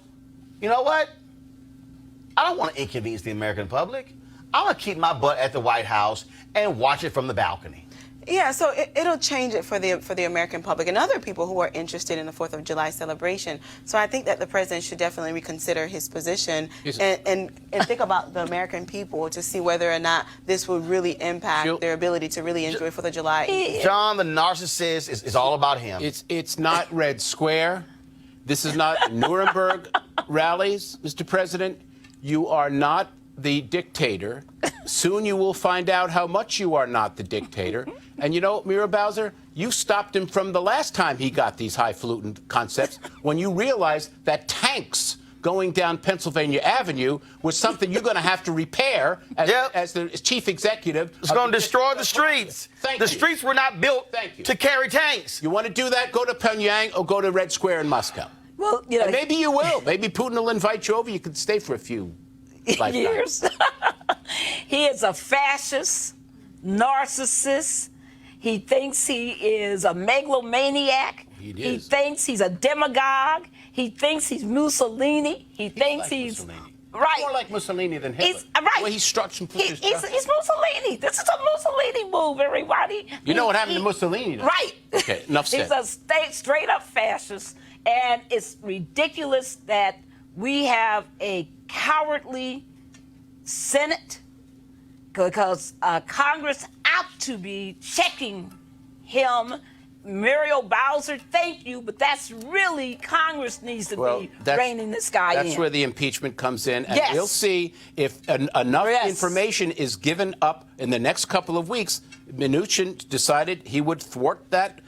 you know what? I don't want to inconvenience the American public. I'm going to keep my butt at the White House and watch it from the balcony. Yeah, so it'll change it for the American public and other people who are interested in the 4th of July celebration. So I think that the president should definitely reconsider his position and think about the American people to see whether or not this will really impact their ability to really enjoy 4th of July. John, the narcissist, is all about him. It's not Red Square. This is not Nuremberg rallies, Mr. President. You are not the dictator. Soon you will find out how much you are not the dictator. And you know, Muriel Bowser, you stopped him from the last time he got these highfalutin concepts when you realized that tanks going down Pennsylvania Avenue was something you're going to have to repair as the chief executive. It's going to destroy the streets. The streets were not built to carry tanks. You want to do that? Go to Pyongyang or go to Red Square in Moscow. Well, you know, and maybe you will. Maybe Putin will invite you over. You could stay for a few years. He is a fascist, narcissist. He thinks he is a megalomaniac. He thinks he's a demagogue. He thinks he's Mussolini. He thinks he's Right. More like Mussolini than Hitler. He's right. The way he struts and pushes. He's Mussolini. This is a Mussolini move, everybody. You know what happened to Mussolini, though? Right. Okay, enough said. He's a straight up fascist, and it's ridiculous that we have a cowardly Senate, because Congress ought to be checking him. Muriel Bowser, thank you, but that's really Congress needs to be reining this guy in. That's where the impeachment comes in, and Yes. we'll see if enough Yes. information is given up in the next couple of weeks. Mnuchin decided he would thwart that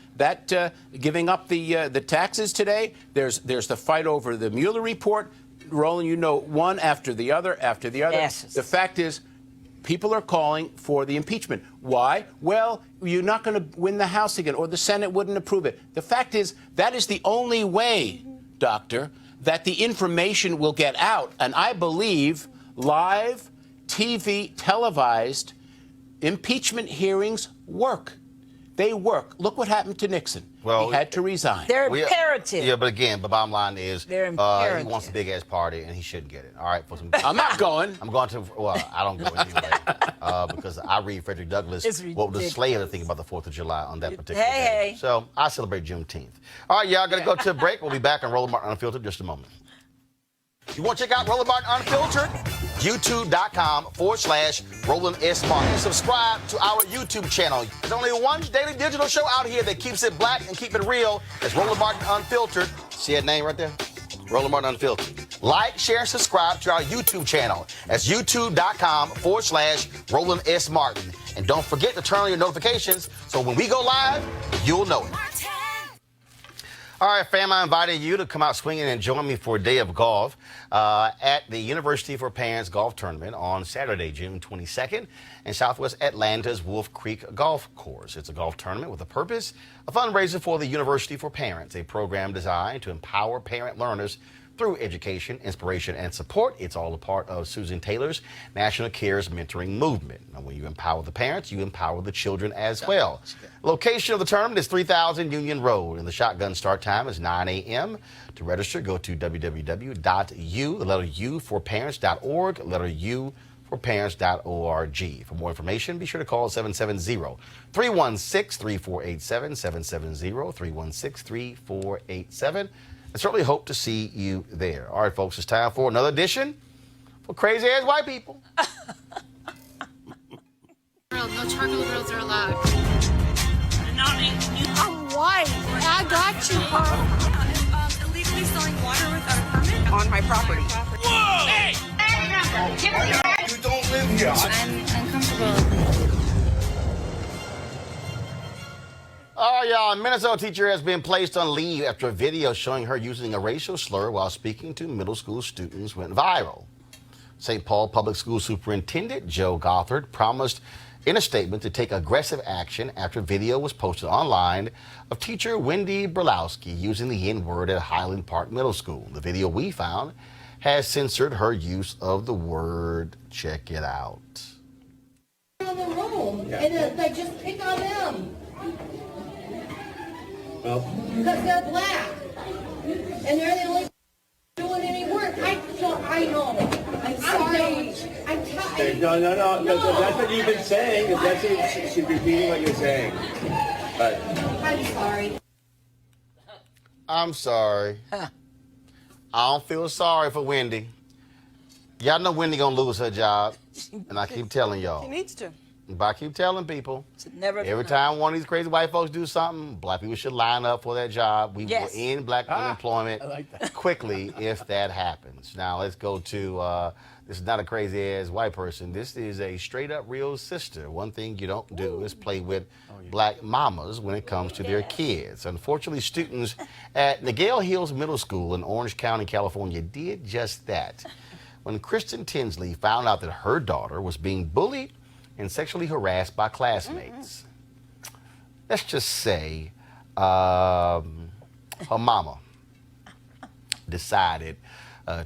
giving up the taxes today. There's the fight over the Mueller report. Roland, you know, one after the other after the other. Yes. The fact is, people are calling for the impeachment. Why? Well, you're not going to win the House again, or the Senate wouldn't approve it. The fact is, that is the only way, Doctor, that the information will get out. And I believe live, TV, televised impeachment hearings work. They work. Look what happened to Nixon. Well, he had to resign. They're imperative. Yeah, but again, the bottom line is They're he imperative. wants a big ass party and he shouldn't get it. All right, for some. I'm not going. I'm going to. Well, I don't go anyway because I read Frederick Douglass. It's What was the ridiculous. slave to think about the 4th of July on that particular Hey. day? So I celebrate Juneteenth. All right, y'all, gonna go to a break. We'll be back on Roland Martin Unfiltered in just a moment. You want to check out Roland Martin Unfiltered? YouTube.com/Roland S. Martin. Subscribe to our YouTube channel. There's only one daily digital show out here that keeps it black and keep it real. It's Roland Martin Unfiltered. See that name right there? Roland Martin Unfiltered. Like, share, and subscribe to our YouTube channel. That's YouTube.com/Roland S. Martin. And don't forget to turn on your notifications so when we go live, you'll know it. All right, fam, I invited you to come out swinging and join me for a day of golf at the University for Parents Golf Tournament on Saturday, June 22nd in Southwest Atlanta's Wolf Creek Golf Course. It's a golf tournament with a purpose, a fundraiser for the University for Parents, a program designed to empower parent learners through education, inspiration, and support. It's all a part of Susan Taylor's National Cares Mentoring Movement. Now, when you empower the parents, you empower the children as well. Location of the tournament is 3000 Union Road, and the shotgun start time is 9 a.m. To register, go to www.u4parents.org, letter U for parents.org. For more information, be sure to call 770-316-3487, 770-316-3487. I certainly hope to see you there. All right, folks, it's time for another edition for Crazy Ass White People. No chocolate girls are allowed. I'm white. I got you, huh? Illegally selling water without a permit On my property. Whoa! Hey! You don't live here. I'm uncomfortable. All right, y'all. A Minnesota teacher has been placed on leave after a video showing her using a racial slur while speaking to middle school students went viral. St. Paul Public School Superintendent Joe Gothard promised in a statement to take aggressive action after video was posted online of teacher Wendy Berlowski using the N-word at Highland Park Middle School. The video we found has censored her use of the word. Check it out. In the room, and they just pick on them. Because they're black. And they're the only doing any work. I know. I'm sorry. No, that's what you've been saying. That's what she's repeating what you're saying. But I'm sorry. I'm sorry. I don't feel sorry for Wendy. Y'all know Wendy gonna lose her job, and I keep telling y'all. He needs to. But I keep telling people, Never every time one of these crazy white folks do something, black people should line up for that job. We Yes. will end black unemployment like quickly if that happens. Now let's go to, this is not a crazy ass white person. This is a straight up real sister. One thing you don't do is play with black mamas when it comes to their kids. Unfortunately, students at Nagale Hills Middle School in Orange County, California did just that. When Kristen Tinsley found out that her daughter was being bullied and sexually harassed by classmates. Let's just say her mama decided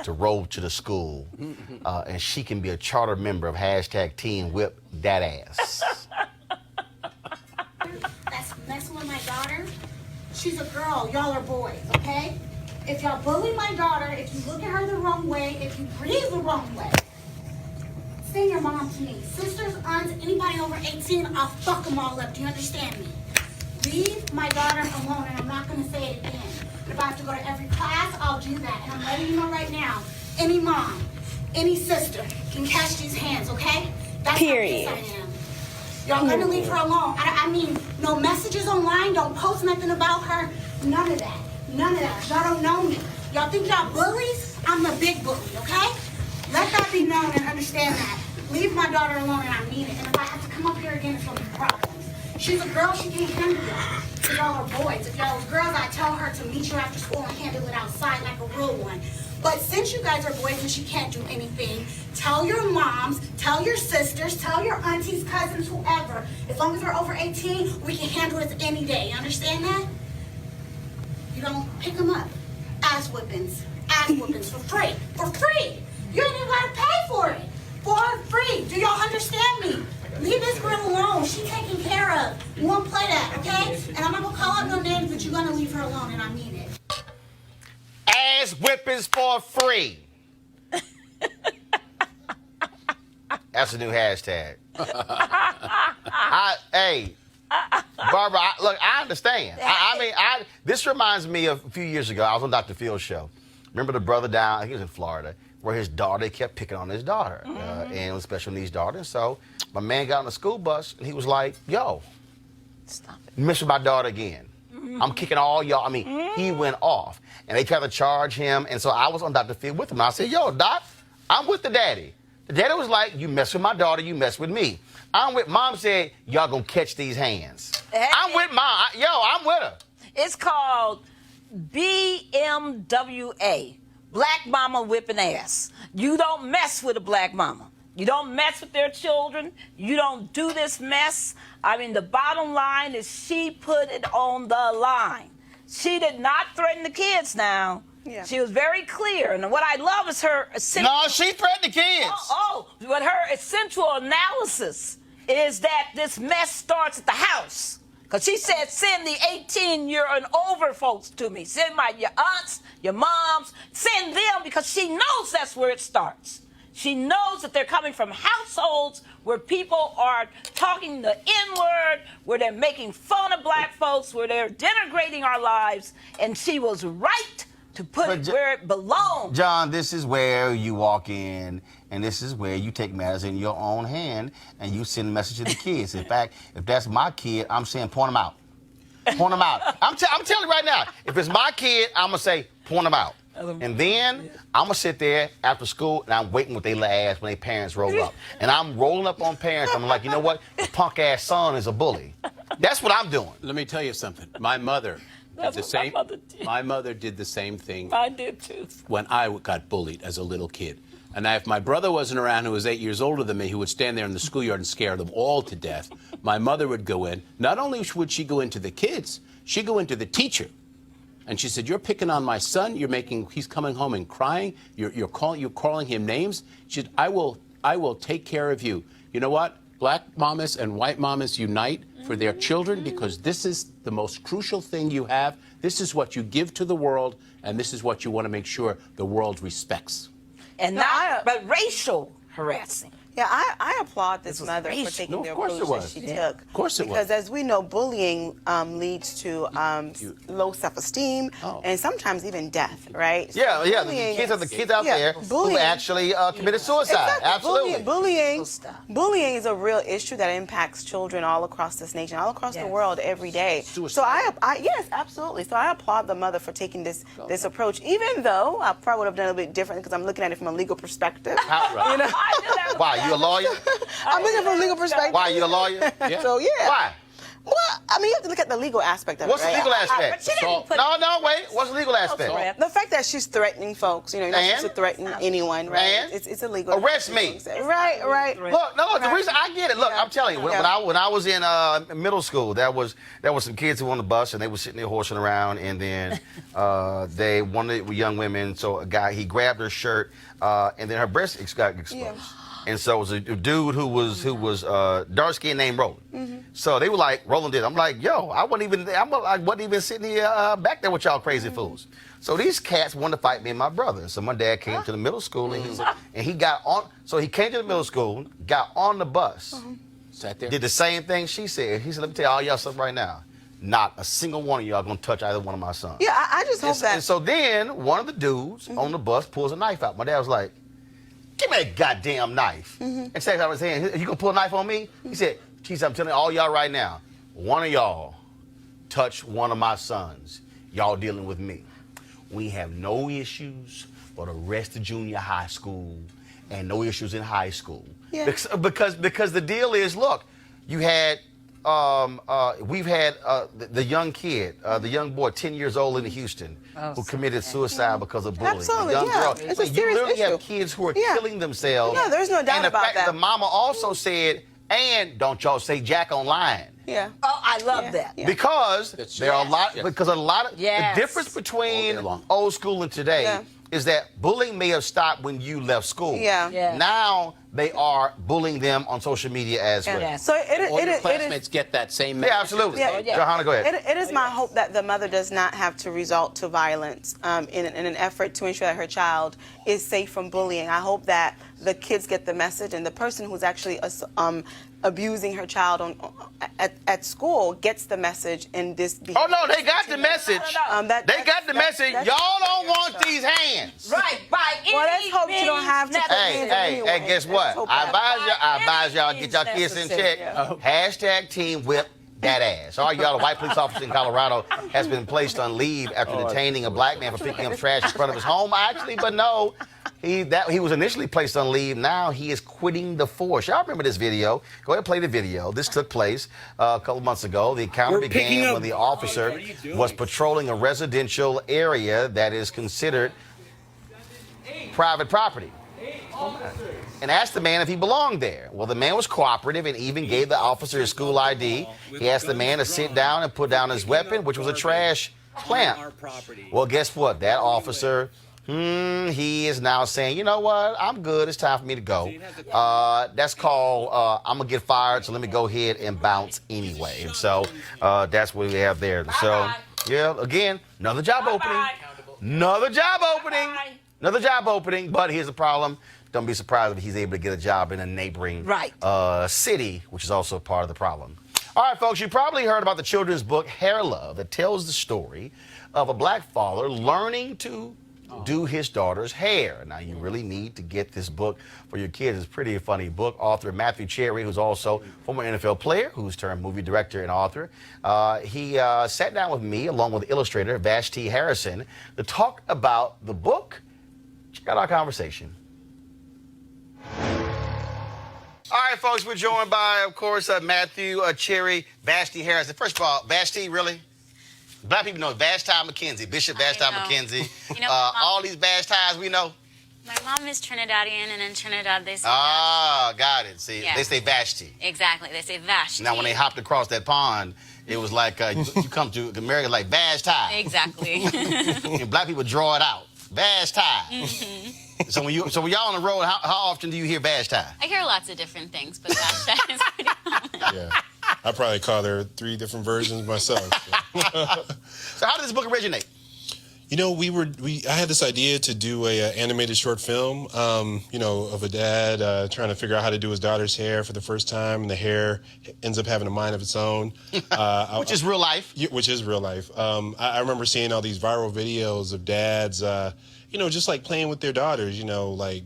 to roll to the school and she can be a charter member of #Teen Whip That Ass. That's one of my daughter. She's a girl. Y'all are boys, okay? if y'all bully my daughter, if you look at her the wrong way, if you breathe the wrong way, send your mom to me. Sisters, aunts, anybody over 18, I'll fuck them all up. Do you understand me? Leave my daughter alone, and I'm not going to say it again. But if I have to go to every class, I'll do that. And I'm letting you know right now, any mom, any sister can catch these hands, okay? That's Period. how pissed I am. Y'all gonna leave her alone. I mean, no messages online, don't post nothing about her. None of that. None of that. Y'all don't know me. Y'all think y'all bullies? I'm the big bully, okay? Let that be known and understand that. Leave my daughter alone, and I mean it. And if I have to come up here again, it's gonna be problems. She's a girl, she can't handle y'all. If y'all are boys, if y'all are girls, I tell her to meet you after school and handle it outside like a real one. But since you guys are boys and she can't do anything, tell your moms, tell your sisters, tell your aunties, cousins, whoever. As long as we're over 18, we can handle it any day. You understand that? You don't pick them up. Ass whippings for free. For free. You ain't even gotta pay for it. For free. Do y'all understand me? Leave this girl alone. She's taken care of. You won't play that, okay? And I'm not gonna call out no names, but you're gonna leave her alone, and I mean it. Ass whippings for free. That's a new hashtag. Hey, Barbara, look, I understand. I mean, this reminds me of a few years ago. I was on Dr. Phil's show. Remember the brother down, I think he was in Florida, where his daughter, they kept picking on his daughter, and it was a special needs daughter. And so my man got on the school bus, and he was like, yo, Stop it. you missing my daughter again. I'm kicking all y'all. I mean, he went off. And they tried to charge him. And so I was on Dr. Phil with him. And I said, yo, Doc, I'm with the daddy. The daddy was like, you mess with my daughter, you mess with me. I'm with mom said, y'all gonna catch these hands. Hey. I'm with mom. I'm with her. It's called BMWA, Black Mama Whipping Ass. You don't mess with a black mama. You don't mess with their children. You don't do this mess. I mean, the bottom line is she put it on the line. She did not threaten the kids now. Yeah. She was very clear. And what I love is her essential... No, she threatened the kids. But her essential analysis is that this mess starts at the house. Because she said, send the 18-year and over folks to me. Send your aunts, your moms. Send them because she knows that's where it starts. She knows that they're coming from households where people are talking the N-word, where they're making fun of black folks, where they're denigrating our lives, and she was right to put it where it belongs. John, this is where you walk in, and this is where you take matters in your own hand, and you send a message to the kids. In fact, if that's my kid, I'm saying point them out. Point them out. I'm telling you right now, if it's my kid, I'm going to say point them out. And then I'm going to sit there after school and I'm waiting with their little ass when their parents roll up. And I'm rolling up on parents. I'm like, you know what? The punk ass son is a bully. That's what I'm doing. Let me tell you something. My mother did the same. My mother did the same thing. I did too. When I got bullied as a little kid. And if my brother wasn't around, who was 8 years older than me, who would stand there in the schoolyard and scare them all to death, my mother would go in. Not only would she go into the kids, she'd go into the teacher. And she said, you're picking on my son. He's coming home and crying. You're calling him names. She said, I will take care of you. You know what? Black mamas and white mamas unite for their children because this is the most crucial thing you have. This is what you give to the world, and this is what you want to make sure the world respects. And but racial harassing. Yeah, I applaud this mother for taking the approach that she took. Of course it was. Because as we know, bullying leads to low self-esteem and sometimes even death, right? Yeah, so the kids out there who actually committed suicide. Exactly. Absolutely. Bullying is a real issue that impacts children all across this nation, all across the world every day. Suicide. So yes, absolutely. So I applaud the mother for taking this approach, even though I probably would have done it a bit different because I'm looking at it from a legal perspective. Right. You know? Why? You a lawyer? I'm looking from a legal perspective. Why? You a lawyer? Yeah. So, yeah. Why? Well, I mean, you have to look at the legal aspect of What's it, right? the legal aspect? No, wait. What's the legal aspect? The fact that she's threatening folks, you're not supposed to threaten anyone, right? And? It's illegal. Arrest me. Right. Look, the reason I get it. Look, I'm telling you, when I was in middle school, there was some kids who were on the bus and they were sitting there horsing around, and then one of the young women, so a guy, he grabbed her shirt, and then her breast got exposed. And so it was a dude who was dark skinned named Roland. So they were like, Roland did. I'm like, yo, I wasn't even sitting here back there with y'all crazy fools. So these cats wanted to fight me and my brother. So my dad came to the middle school and he got on. So he came to the middle school, got on the bus, Sat there. did the same thing she said. He said, let me tell all y'all something right now. Not a single one of y'all gonna touch either one of my sons. Yeah, I just hope that. And so then one of the dudes on the bus pulls a knife out. My dad was like, give me that goddamn knife. And said, I was saying, you gonna pull a knife on me? He said, geez, I'm telling all y'all right now, one of y'all touch one of my sons, y'all dealing with me. We have no issues for the rest of junior high school and no issues in high school. Yeah. Because the deal is, look, you had we've had the young kid, the young boy, 10 years old in Houston, who committed suicide because of bullying. Absolutely, The young yeah. girl. It's a You serious literally issue. have kids who are Yeah. killing themselves. Yeah, there's no doubt and the about fact that. The mama also said, and don't y'all say Jack online. Yeah. Oh, I love that. Yeah. Because there are a lot. Yes. Because a lot of Yes. the difference between All day long. old school and today Yeah. is that bullying may have stopped when you left school. Yeah. Yeah. Now they are bullying them on social media as well. Yeah. So All your it is. classmates get that same message. Yeah, absolutely. Yeah. Johanna, go ahead. It is my hope that the mother does not have to resort to violence in an effort to ensure that her child is safe from bullying. I hope that the kids get the message, and the person who's actually abusing her child at school gets the message in this behavior. Oh no, they got the message. They got the message. that's- Y'all don't want these hands. Right, right. Well, let's hope you don't have to. Hey, guess what? I advise y'all get y'all kids in check. Hashtag Team Whip that ass. All y'all, a white police officer in Colorado has been placed on leave after detaining a black man for picking up trash in front of his home. Actually, but no. He was initially placed on leave. Now he is quitting the force. Y'all remember this video? Go ahead and play the video. This took place a couple months ago. The encounter began when the officer was patrolling a residential area that is considered private property, and asked the man if he belonged there. Well, the man was cooperative and even gave the officer his school ID. He asked the man to sit down and put down his weapon, which was a trash clamp. Well, guess what? That officer, he is now saying, you know what? I'm good. It's time for me to go. That's called, I'm going to get fired, so let me go ahead and bounce anyway. And so that's what we have there. So, yeah, again, another job opening. Another job opening. Another job opening, but here's the problem. Don't be surprised if he's able to get a job in a neighboring city, which is also part of the problem. All right, folks, you probably heard about the children's book, Hair Love, that tells the story of a black father learning to do his daughter's hair. Now, you really need to get this book for your kids. It's a pretty funny book. Author Matthew Cherry, who's also a former NFL player, who's turned movie director and author, he sat down with me, along with illustrator Vashti Harrison, to talk about the book. Check out our conversation. All right, folks, we're joined by, of course, Matthew Cherry, Vashti Harrison. First of all, Vashti, really? Black people know Vashti McKenzie, Bishop Vashti McKenzie. You know, all these Vashtis we know. my mom is Trinidadian, and in Trinidad they say Got it. See, Yeah. they say Vashti. exactly. They say Vashti. Now, when they hopped across that pond, it was like you come to America like Vashti. Exactly. And black people draw it out. Vashti. Mm-hmm. So when y'all on the road, how often do you hear Vashti? I hear lots of different things, but Vashti is pretty common. Yeah, I probably call there 3 different versions myself. So how did this book originate? You know, I had this idea to do a animated short film, of a dad trying to figure out how to do his daughter's hair for the first time, and the hair ends up having a mind of its own. Which is real life. Which is real life. I remember seeing all these viral videos of dads, just like playing with their daughters, like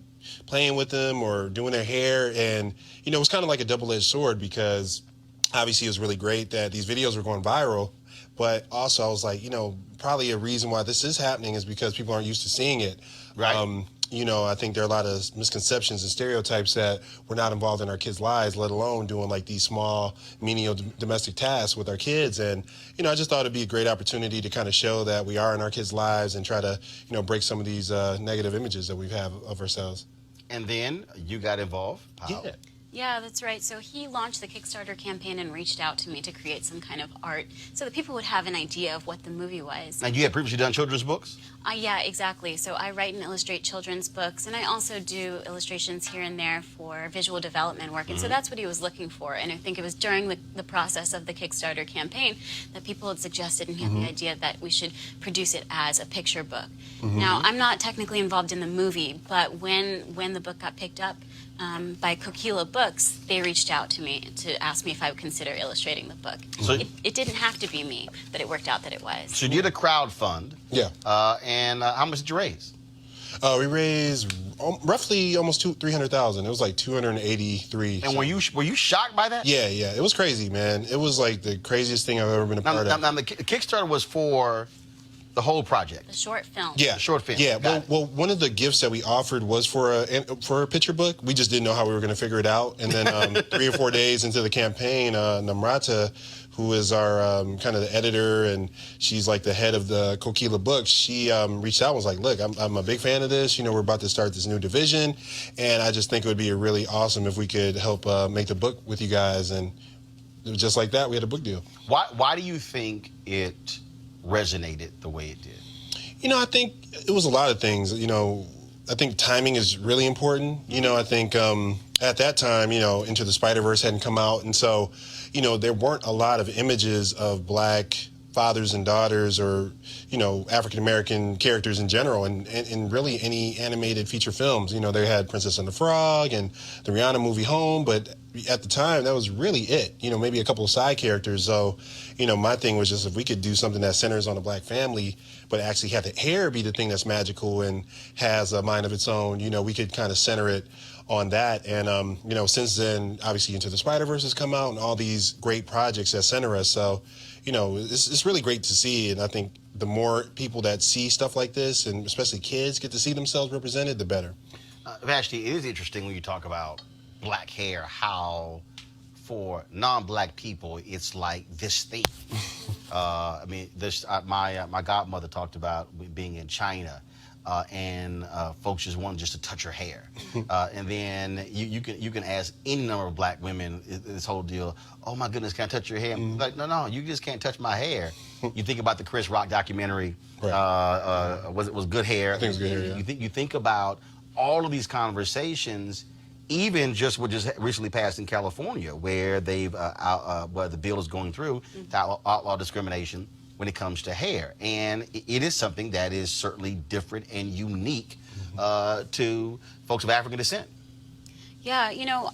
playing with them or doing their hair. And, it was kind of like a double-edged sword, because obviously it was really great that these videos were going viral. But also I was like, probably a reason why this is happening is because people aren't used to seeing it. Right. I think there are a lot of misconceptions and stereotypes that we're not involved in our kids' lives, let alone doing like these small, menial domestic tasks with our kids. And, I just thought it'd be a great opportunity to kind of show that we are in our kids' lives and try to, break some of these negative images that we have of ourselves. And then you got involved. Yeah. Yeah, that's right. So he launched the Kickstarter campaign and reached out to me to create some kind of art so that people would have an idea of what the movie was. And you had previously done children's books? Yeah, exactly. So I write and illustrate children's books, and I also do illustrations here and there for visual development work. And so that's what he was looking for. And I think it was during the process of the Kickstarter campaign that people had suggested and had the idea that we should produce it as a picture book. Now, I'm not technically involved in the movie, but when the book got picked up by Kokila Books, they reached out to me to ask me if I would consider illustrating the book. So it didn't have to be me, but it worked out that it was. So you did a crowdfund. Yeah. And how much did you raise? We raised roughly almost $300,000. It was like 283. And were you shocked by that? Yeah, yeah. It was crazy, man. It was like the craziest thing I've ever been a part of. Now, the Kickstarter was for the whole project. The short film. Yeah, short film. Yeah, Got well, one of the gifts that we offered was for a picture book. We just didn't know how we were going to figure it out. And then 3 or 4 days into the campaign, Namrata, who is our kind of the editor, and she's like the head of the Kokila Books, she reached out and was like, look, I'm a big fan of this. You know, we're about to start this new division, and I just think it would be really awesome if we could help make the book with you guys. And just like that, we had a book deal. Why do you think it resonated the way it did? You know, I think it was a lot of things. You know, I think timing is really important. You know, I think at that time, you know, Into the Spider-Verse hadn't come out, and so, you know, there weren't a lot of images of Black fathers and daughters, or, you know, African-American characters in general, and really any animated feature films. You know, they had Princess and the Frog and the Rihanna movie Home, but at the time, that was really it. You know, maybe a couple of side characters. So, you know, my thing was just if we could do something that centers on a Black family, but actually have the hair be the thing that's magical and has a mind of its own, you know, we could kind of center it on that. And, you know, since then, obviously Into the Spider-Verse has come out and all these great projects that center us. So, you know, it's really great to see. And I think the more people that see stuff like this, and especially kids, get to see themselves represented, the better. Vashti, it is interesting when you talk about Black hair, how for non-Black people, it's like this thing. I mean, my godmother talked about being in China, and folks just want just to touch her hair. And then you can ask any number of Black women this whole deal, oh my goodness, can I touch your hair? Like, no, you just can't touch my hair. You think about the Chris Rock documentary, right. Was Good Hair? I think it was Good Hair, yeah. You think about all of these conversations, even just what just recently passed in California, where they've where the bill is going through to outlaw discrimination when it comes to hair. And it is something that is certainly different and unique to folks of African descent. Yeah, you know,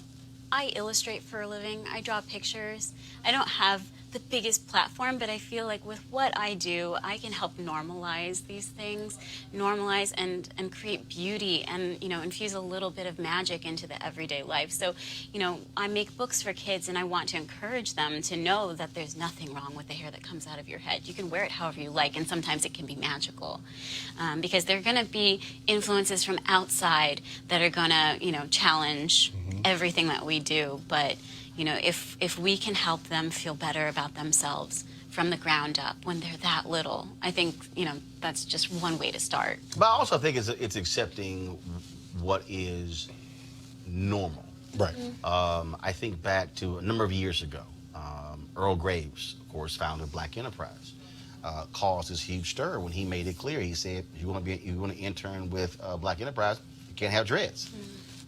I illustrate for a living. I draw pictures. I don't have the biggest platform, but I feel like with what I do, I can help normalize these things, normalize and create beauty and, you know, infuse a little bit of magic into the everyday life. So, you know, I make books for kids, and I want to encourage them to know that there's nothing wrong with the hair that comes out of your head. You can wear it however you like, and sometimes it can be magical. Because there are going to be influences from outside that are going to, you know, challenge everything that we do. But you know, if we can help them feel better about themselves from the ground up when they're that little, I think, you know, that's just one way to start. But I also think it's accepting what is normal. Right. I think back to a number of years ago, Earl Graves, of course, founded Black Enterprise, caused this huge stir when he made it clear. He said, you want to intern with Black Enterprise, you can't have dreads.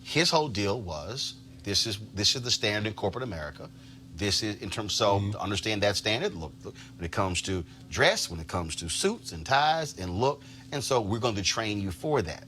His whole deal was, this is the standard in corporate America. This is in terms to understand that standard. Look, when it comes to dress, when it comes to suits and ties and look, and so we're going to train you for that.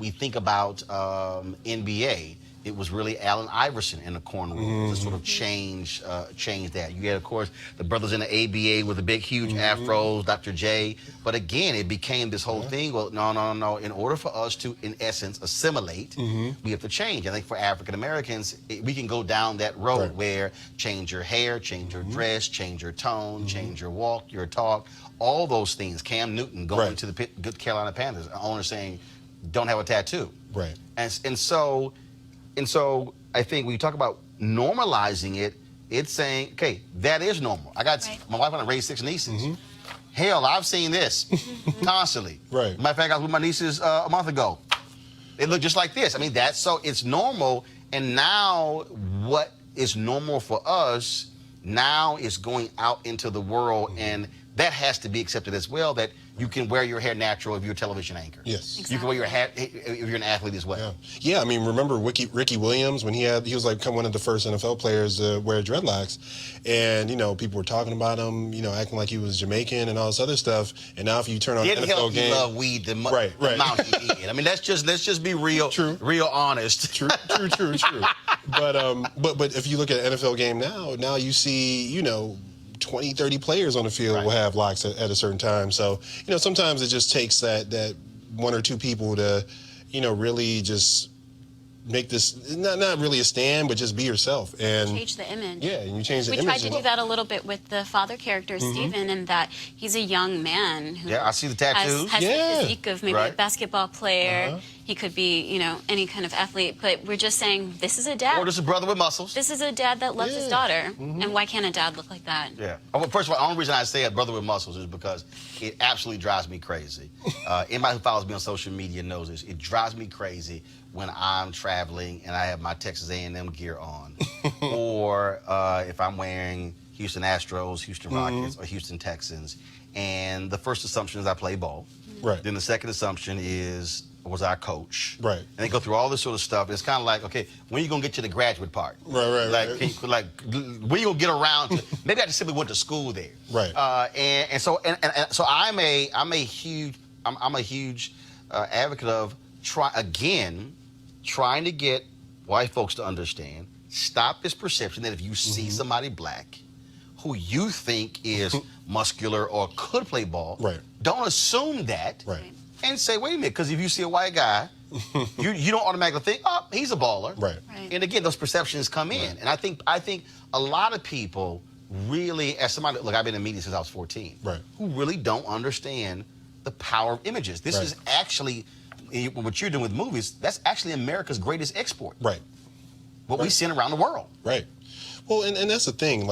We think about NBA. It was really Allen Iverson in the corner to sort of change that. You had, of course, the brothers in the ABA with the big, huge afros, Dr. J. But again, it became this whole thing. Well, no. In order for us to, in essence, assimilate, we have to change. I think for African Americans, we can go down that road where change your hair, change your dress, change your tone, change your walk, your talk, all those things. Cam Newton going to the Good Carolina Panthers, owner saying, don't have a tattoo. Right. And so I think when you talk about normalizing it, it's saying, okay, that is normal. I got my wife and I raised 6 nieces. Hell, I've seen this constantly. Right. Matter of fact, I was with my nieces a month ago. They look just like this. I mean, it's normal, And now what is normal for us now is going out into the world, and that has to be accepted as well, that you can wear your hair natural if you're a television anchor. Yes. You can wear your hair if you're an athlete as well. Yeah, I mean, remember Ricky Williams when he was like one of the first NFL players to wear dreadlocks, and people were talking about him, acting like he was Jamaican and all this other stuff. And now if you turn on Didn't NFL help game, you love weed the amount he did. I mean, let's just be real, real honest. True. But if you look at an NFL game now you see 20, 30 players on the field will have locks at a certain time. So, sometimes it just takes that one or two people to, really just make this not really a stand, but just be yourself and change the image. Yeah, and you change the image. We tried to do that a little bit with the father character, Stephen, in that he's a young man who I see the tattoos. has the physique of maybe a basketball player. He could be, any kind of athlete, but we're just saying this is a dad. Or just a brother with muscles. This is a dad that loves his daughter, and why can't a dad look like that? Yeah. Well, first of all, the only reason I say a brother with muscles is because it absolutely drives me crazy. Anybody who follows me on social media knows this. It drives me crazy when I'm traveling and I have my Texas A&M gear on, or if I'm wearing Houston Astros, Houston Rockets, or Houston Texans, and the first assumption is I play ball. Right. Then the second assumption was our coach. Right. And they go through all this sort of stuff. It's kind of like, okay, when are you going to get to the graduate part? Right. When you going to get around to, maybe I just simply went to school there. Right. So I'm a huge advocate of trying to get white folks to understand, stop this perception that if you see somebody black who you think is muscular or could play ball, don't assume that. Right. And say, wait a minute, because if you see a white guy, you don't automatically think, oh, he's a baller. Right. And again, those perceptions come in. And I think a lot of people really, as somebody, look, I've been in media since I was 14, who really don't understand the power of images. This is actually, what you're doing with movies, that's actually America's greatest export. Right. What we send around the world. Right. Well, and that's the thing,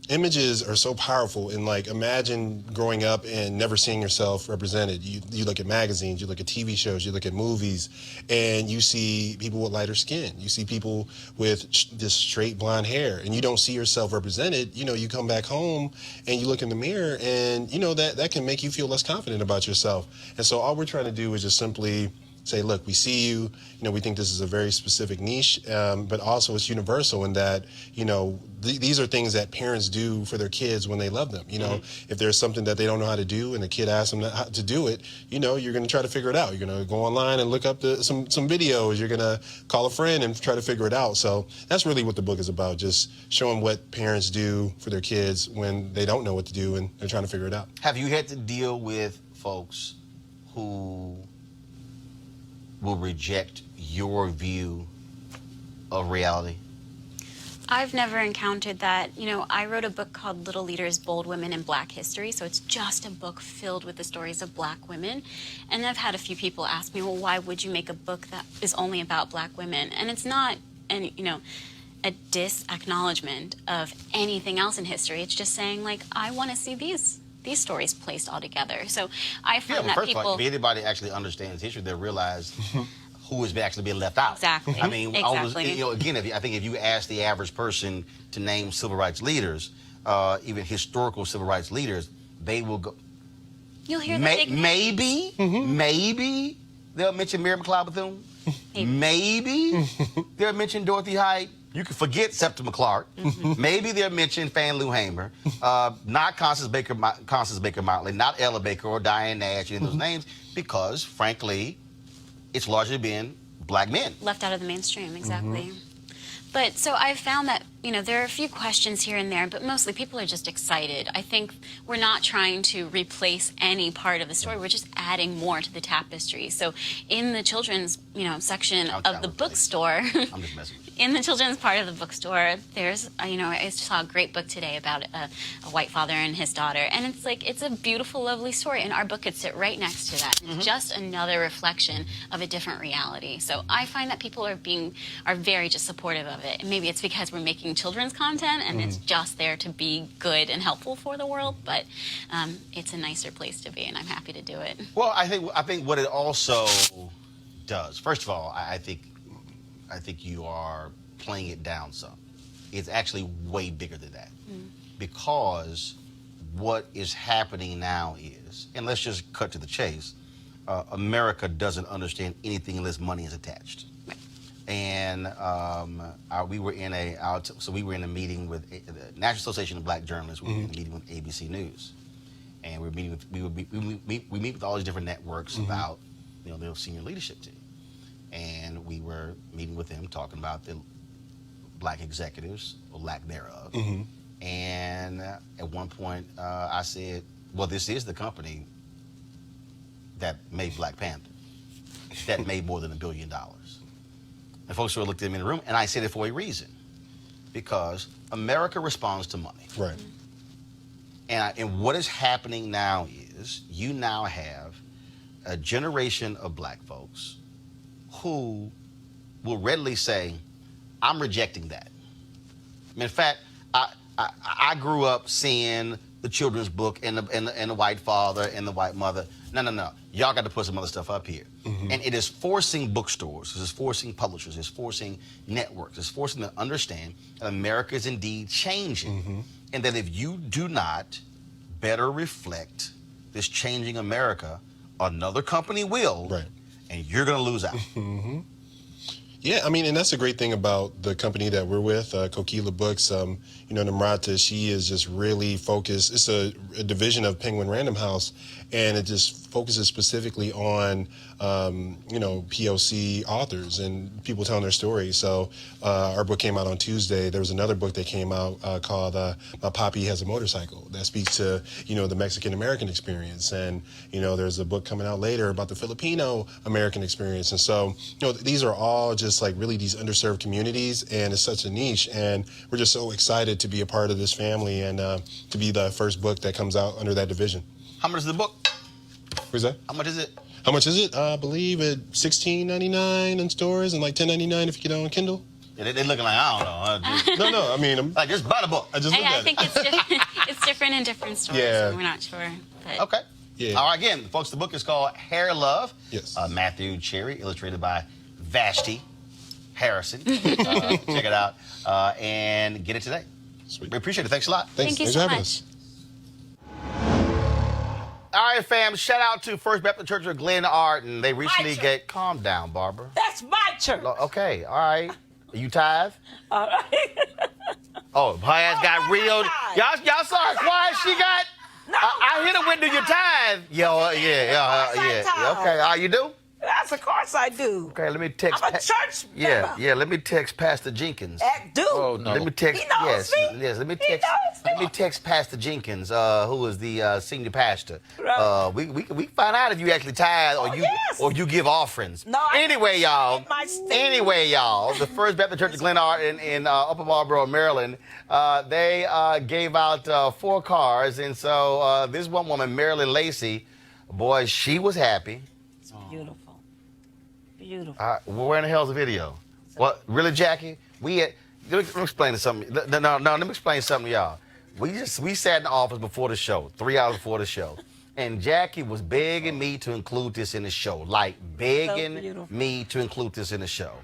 images are so powerful, and imagine growing up and never seeing yourself represented. You look at magazines, you look at TV shows, you look at movies, and you see people with lighter skin. You see people with this straight blonde hair, and you don't see yourself represented. You come back home and you look in the mirror, and that can make you feel less confident about yourself. And so all we're trying to do is just simply say, look, we see you, we think this is a very specific niche, but also it's universal in that, these are things that parents do for their kids when they love them. If there's something that they don't know how to do and the kid asks them how to do it, you're going to try to figure it out. You're going to go online and look up some videos. You're going to call a friend and try to figure it out. So that's really what the book is about, just showing what parents do for their kids when they don't know what to do and they're trying to figure it out. Have you had to deal with folks who will reject your view of reality? I've never encountered that. I wrote a book called Little Leaders, Bold Women in Black History, so it's just a book filled with the stories of black women. And I've had a few people ask me, well, why would you make a book that is only about black women? And it's not, a disacknowledgement of anything else in history. It's just saying, I want to see these stories placed all together. So I find that first people... of all, if anybody actually understands history, they'll realize who is actually being left out. Exactly. I mean, exactly. Again, I think if you ask the average person to name civil rights leaders, even historical civil rights leaders, they will go. You'll hear that maybe they'll mention Mary McLeod Bethune. Maybe they'll mention Dorothy Height. You can forget Septima Clark. Maybe they'll mention Fannie Lou Hamer. Not Constance Baker Motley, not Ella Baker or Diane Nash, those names, because, frankly, it's largely been black men. Left out of the mainstream, exactly. But so I've found that, there are a few questions here and there, but mostly people are just excited. I think we're not trying to replace any part of the story. We're just adding more to the tapestry. So in the children's, section of the bookstore, I'm just messing with you. in the children's part of the bookstore, there's, I saw a great book today about a white father and his daughter. And it's a beautiful, lovely story. And our book could sit right next to that. It's just another reflection of a different reality. So I find that people are very just supportive of it. And maybe it's because we're making children's content and it's just there to be good and helpful for the world. But it's a nicer place to be, and I'm happy to do it. Well, I think what it also does, first of all, I think I think you are playing it down some. It's actually way bigger than that. Because what is happening now is, and let's just cut to the chase, America doesn't understand anything unless money is attached. And we were in a meeting with the National Association of Black Journalists. We were in a meeting with ABC News, and we meet with all these different networks about their senior leadership team, and we were meeting with them talking about the black executives or lack thereof. And at one point, I said, "Well, this is the company that made Black Panther, that made more than $1 billion." And folks sort of looked at me in the room, and I said it for a reason. Because America responds to money. Right. And what is happening now is you now have a generation of black folks who will readily say, I'm rejecting that. In fact, I grew up seeing the children's book and the white father and the white mother. No. Y'all got to put some other stuff up here. And it is forcing bookstores, it is forcing publishers, it's forcing networks, it's forcing them to understand that America is indeed changing. And that if you do not better reflect this changing America, another company will, and you're going to lose out. Yeah, I mean, and that's a great thing about the company that we're with, Kokila Books. Namrata, she is just really focused. It's a division of Penguin Random House, and it just focuses specifically on, POC authors and people telling their stories. So our book came out on Tuesday. There was another book that came out called My Poppy Has a Motorcycle that speaks to, the Mexican-American experience. And, there's a book coming out later about the Filipino-American experience. And so, these are all just like really these underserved communities, and it's such a niche. And we're just so excited to be a part of this family and to be the first book that comes out under that division. How much is the book? Where's that? How much is it? How much is it? I believe it's $16.99 in stores and like $10.99 if you get it on Kindle. Yeah, they looking like, I don't know. No, I mean, like, just buy the book. I just looked I at think it. it's different in different stores. Yeah. So we're not sure. But. Okay. Yeah. All right, again, folks, the book is called Hair Love. Yes. Matthew Cherry, illustrated by Vashti Harrison. Check it out and get it today. Sweet. We appreciate it. Thanks a lot. Thank you Thanks so for having much. us. All right, fam. Shout out to First Baptist Church of Glen Arden. They recently calm down, Barbara. That's my church. Okay, all right. Are you tithe? All right. Oh, her ass got real. Y'all saw how quiet she got? No. I hit her window. You tithe? Yeah. Okay. You do? Yes, of course I do. Okay, let me text. I'm a church member. Yeah. Let me text Pastor Jenkins. Do. Oh no. Let me text. He knows me. Yes. Let me He text. knows me. Let me text Pastor Jenkins, who is the senior pastor. Right. We find out if you actually tithe or you give offerings. No. Anyway, y'all. The First Baptist Church of Glen Arden in Upper Marlboro, Maryland, they gave out 4 cars, and so this one woman, Marilyn Lacey, boy, she was happy. It's beautiful. Beautiful. Where in the hell's the video? What, really, Jackie? Let me explain something. No, let me explain something to y'all. We sat in the office before the show, 3 hours before the show, and Jackie was begging me to include this in the show, like begging me to include this in the show.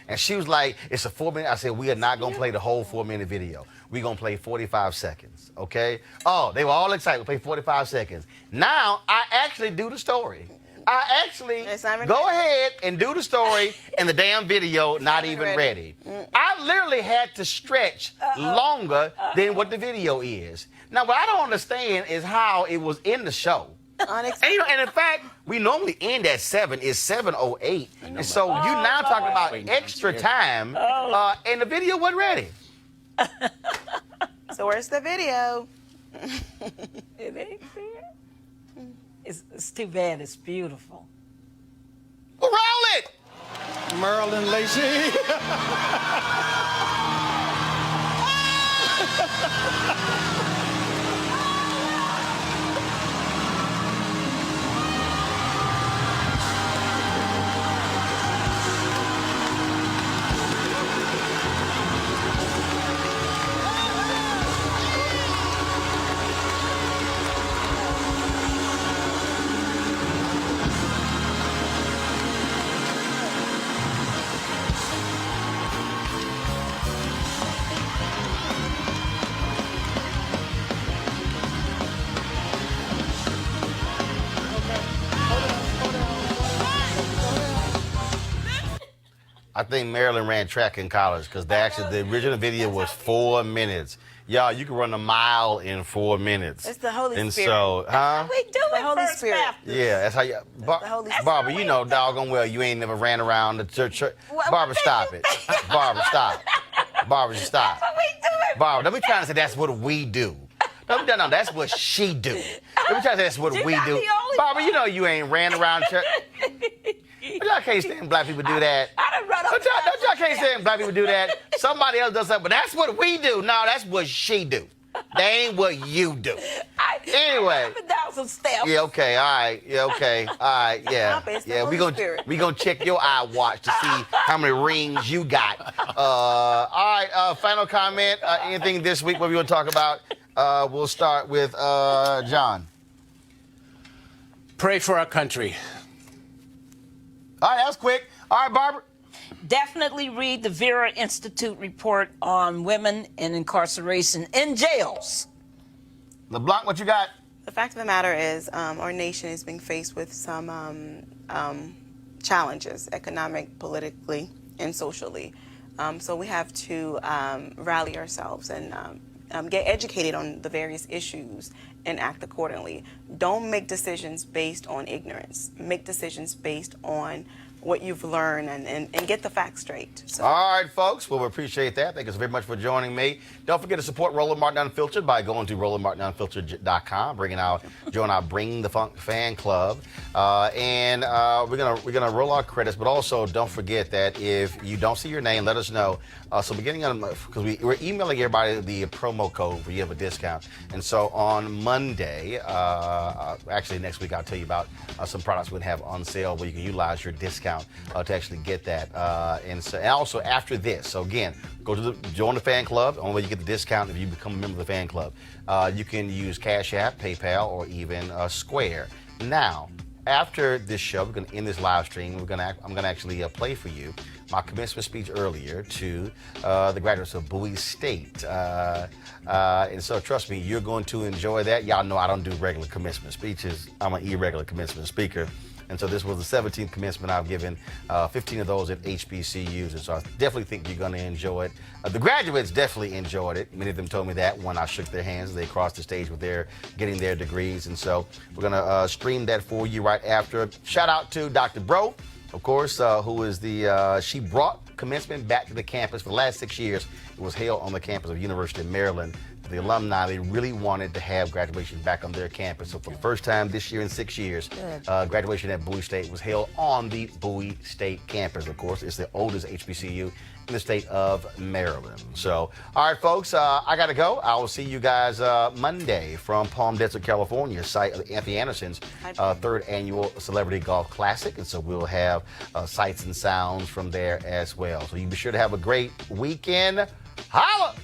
And she was like, it's a 4-minute. I said, we are not going to play the whole 4-minute video. We're going to play 45 seconds, okay? Oh, they were all excited. We play 45 seconds. Now, I actually do the story. I actually go ahead and do the story, and the damn video not even ready. I literally had to stretch longer than what the video is. Now, what I don't understand is how it was in the show. And in fact, we normally end at 7. It's 7:08, and so you now talking about extra time, and the video wasn't ready. So where's the video? It ain't there. It's too bad. It's beautiful. Roll it! Marilyn Lacey. I think Maryland ran track in college because the original video was 4 minutes. Y'all, you can run a mile in 4 minutes. It's the Holy and Spirit. So, huh? We do The it Holy First Spirit. Baptist. Yeah, that's how you. Barbara, you know doggone well you ain't never ran around the church. Barbara, stop it. Barbara, stop. Barbara, stop. Barbara, don't be trying to say that's what we do. No, that's what she do. Don't be trying to say that's what we do. Barbara, you know you ain't ran around church. But y'all can't stand black people do that. Don't y'all can't stand black people do that. Somebody else does something, but that's what we do. No, that's what she do. That ain't what you do. Anyway. Up and down some steps. Yeah, okay, all right. Yeah, okay, all right, yeah. Yeah, we gonna check your iWatch to see how many rings you got. All right, final comment. Anything this week what we want to talk about? We'll start with John. Pray for our country. All right, that was quick. All right, Barbara. Definitely read the Vera Institute report on women in incarceration in jails. LeBlanc, what you got? The fact of the matter is, our nation is being faced with some challenges, economic, politically, and socially. So we have to rally ourselves and get educated on the various issues and act accordingly. Don't make decisions based on ignorance. Make decisions based on what you've learned and get the facts straight. So. All right, folks. Well, we appreciate that. Thank you so very much for joining me. Don't forget to support Roland Martin Unfiltered by going to RolandMartinUnfiltered.com. Join our Bring the Funk fan club. And we're gonna roll our credits, but also don't forget that if you don't see your name, let us know. So beginning on, because we're emailing everybody the promo code where you have a discount. And so on Monday, actually next week, I'll tell you about some products we're gonna have on sale where you can utilize your discount to actually get that. And also after this, so again, join the fan club. Only way you get the discount if you become a member of the fan club. You can use Cash App, PayPal, or even Square. Now, after this show, we're going to end this live stream. I'm going to actually play for you my commencement speech earlier to the graduates of Bowie State. And so trust me, you're going to enjoy that. Y'all know I don't do regular commencement speeches. I'm an irregular commencement speaker. And so this was the 17th commencement I've given, 15 of those at HBCUs. And so I definitely think you're going to enjoy it. The graduates definitely enjoyed it. Many of them told me that when I shook their hands, they crossed the stage with getting their degrees. And so we're going to stream that for you right after. Shout out to Dr. Bro, of course, who is she brought commencement back to the campus for the last 6 years. It was held on the campus of University of Maryland. The alumni, they really wanted to have graduation back on their campus. So for the first time this year in 6 years, graduation at Bowie State was held on the Bowie State campus. Of course, it's the oldest HBCU in the state of Maryland. So, all right, folks, I got to go. I will see you guys Monday from Palm Desert, California, site of Anthony Anderson's third annual Celebrity Golf Classic. And so we'll have sights and sounds from there as well. So you be sure to have a great weekend. Holla!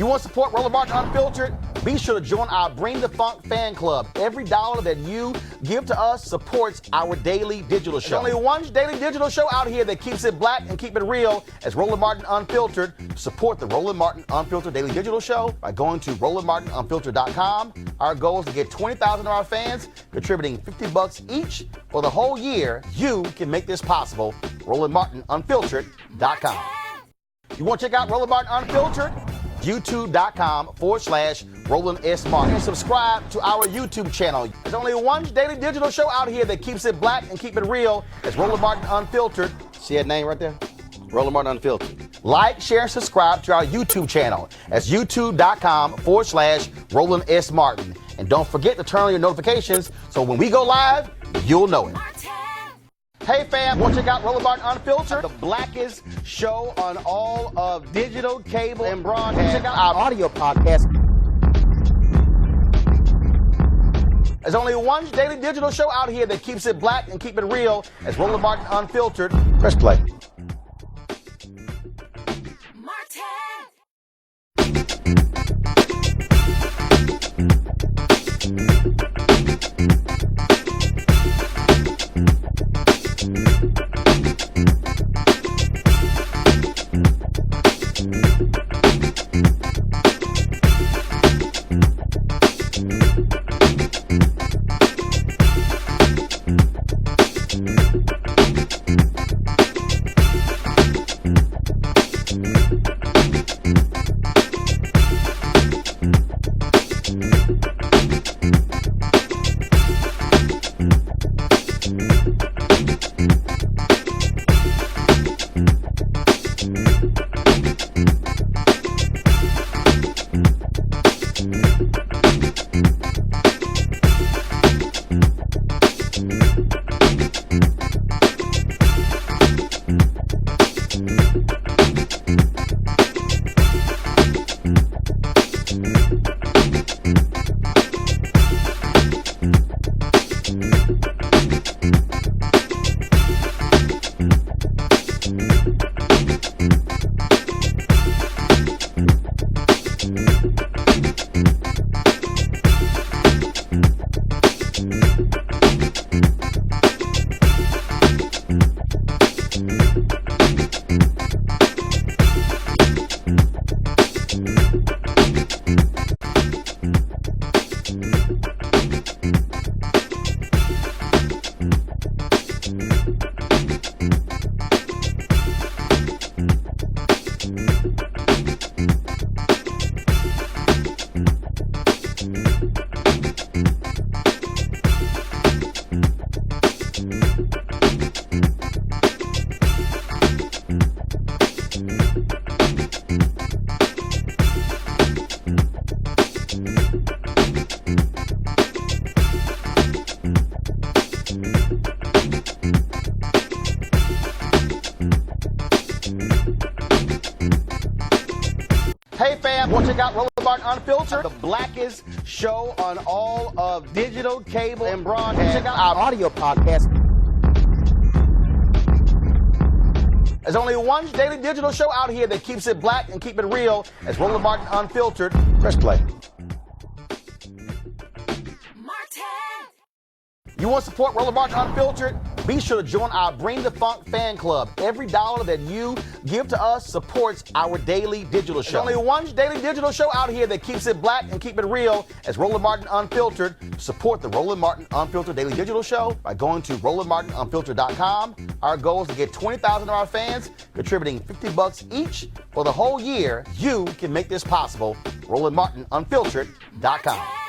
You want to support Roland Martin Unfiltered? Be sure to join our Bring the Funk fan club. Every dollar that you give to us supports our daily digital show. There's only one daily digital show out here that keeps it black and keep it real as Roland Martin Unfiltered. Support the Roland Martin Unfiltered daily digital show by going to RolandMartinUnfiltered.com. Our goal is to get 20,000 of our fans contributing $50 each for the whole year. You can make this possible. RolandMartinUnfiltered.com. You want to check out Roland Martin Unfiltered? YouTube.com/Roland S. Martin. And subscribe to our YouTube channel. There's only one daily digital show out here that keeps it black and keep it real. It's Roland Martin Unfiltered. See that name right there? Roland Martin Unfiltered. Like, share, and subscribe to our YouTube channel. That's YouTube.com/Roland S. Martin. And don't forget to turn on your notifications so when we go live, you'll know it. Hey fam, want to check out Roland Martin Unfiltered? The blackest show on all of digital, cable, and broadcast. Check out our audio podcast. There's only one daily digital show out here that keeps it black and keep it real. It's Roland Martin Unfiltered. Press play. Hey fam, want to check out Roland Martin Unfiltered? The blackest show on all of digital, cable, and broadcast. Check out our audio podcast. There's only one daily digital show out here that keeps it black and keep it real. It's Roland Martin Unfiltered. Press play. You want to support Roland Martin Unfiltered? Be sure to join our Bring the Funk fan club. Every dollar that you give to us supports our daily digital show. There's only one daily digital show out here that keeps it black and keep it real. It's Roland Martin Unfiltered. Support the Roland Martin Unfiltered daily digital show by going to RolandMartinUnfiltered.com. Our goal is to get 20,000 of our fans contributing $50 each for the whole year. You can make this possible. RolandMartinUnfiltered.com.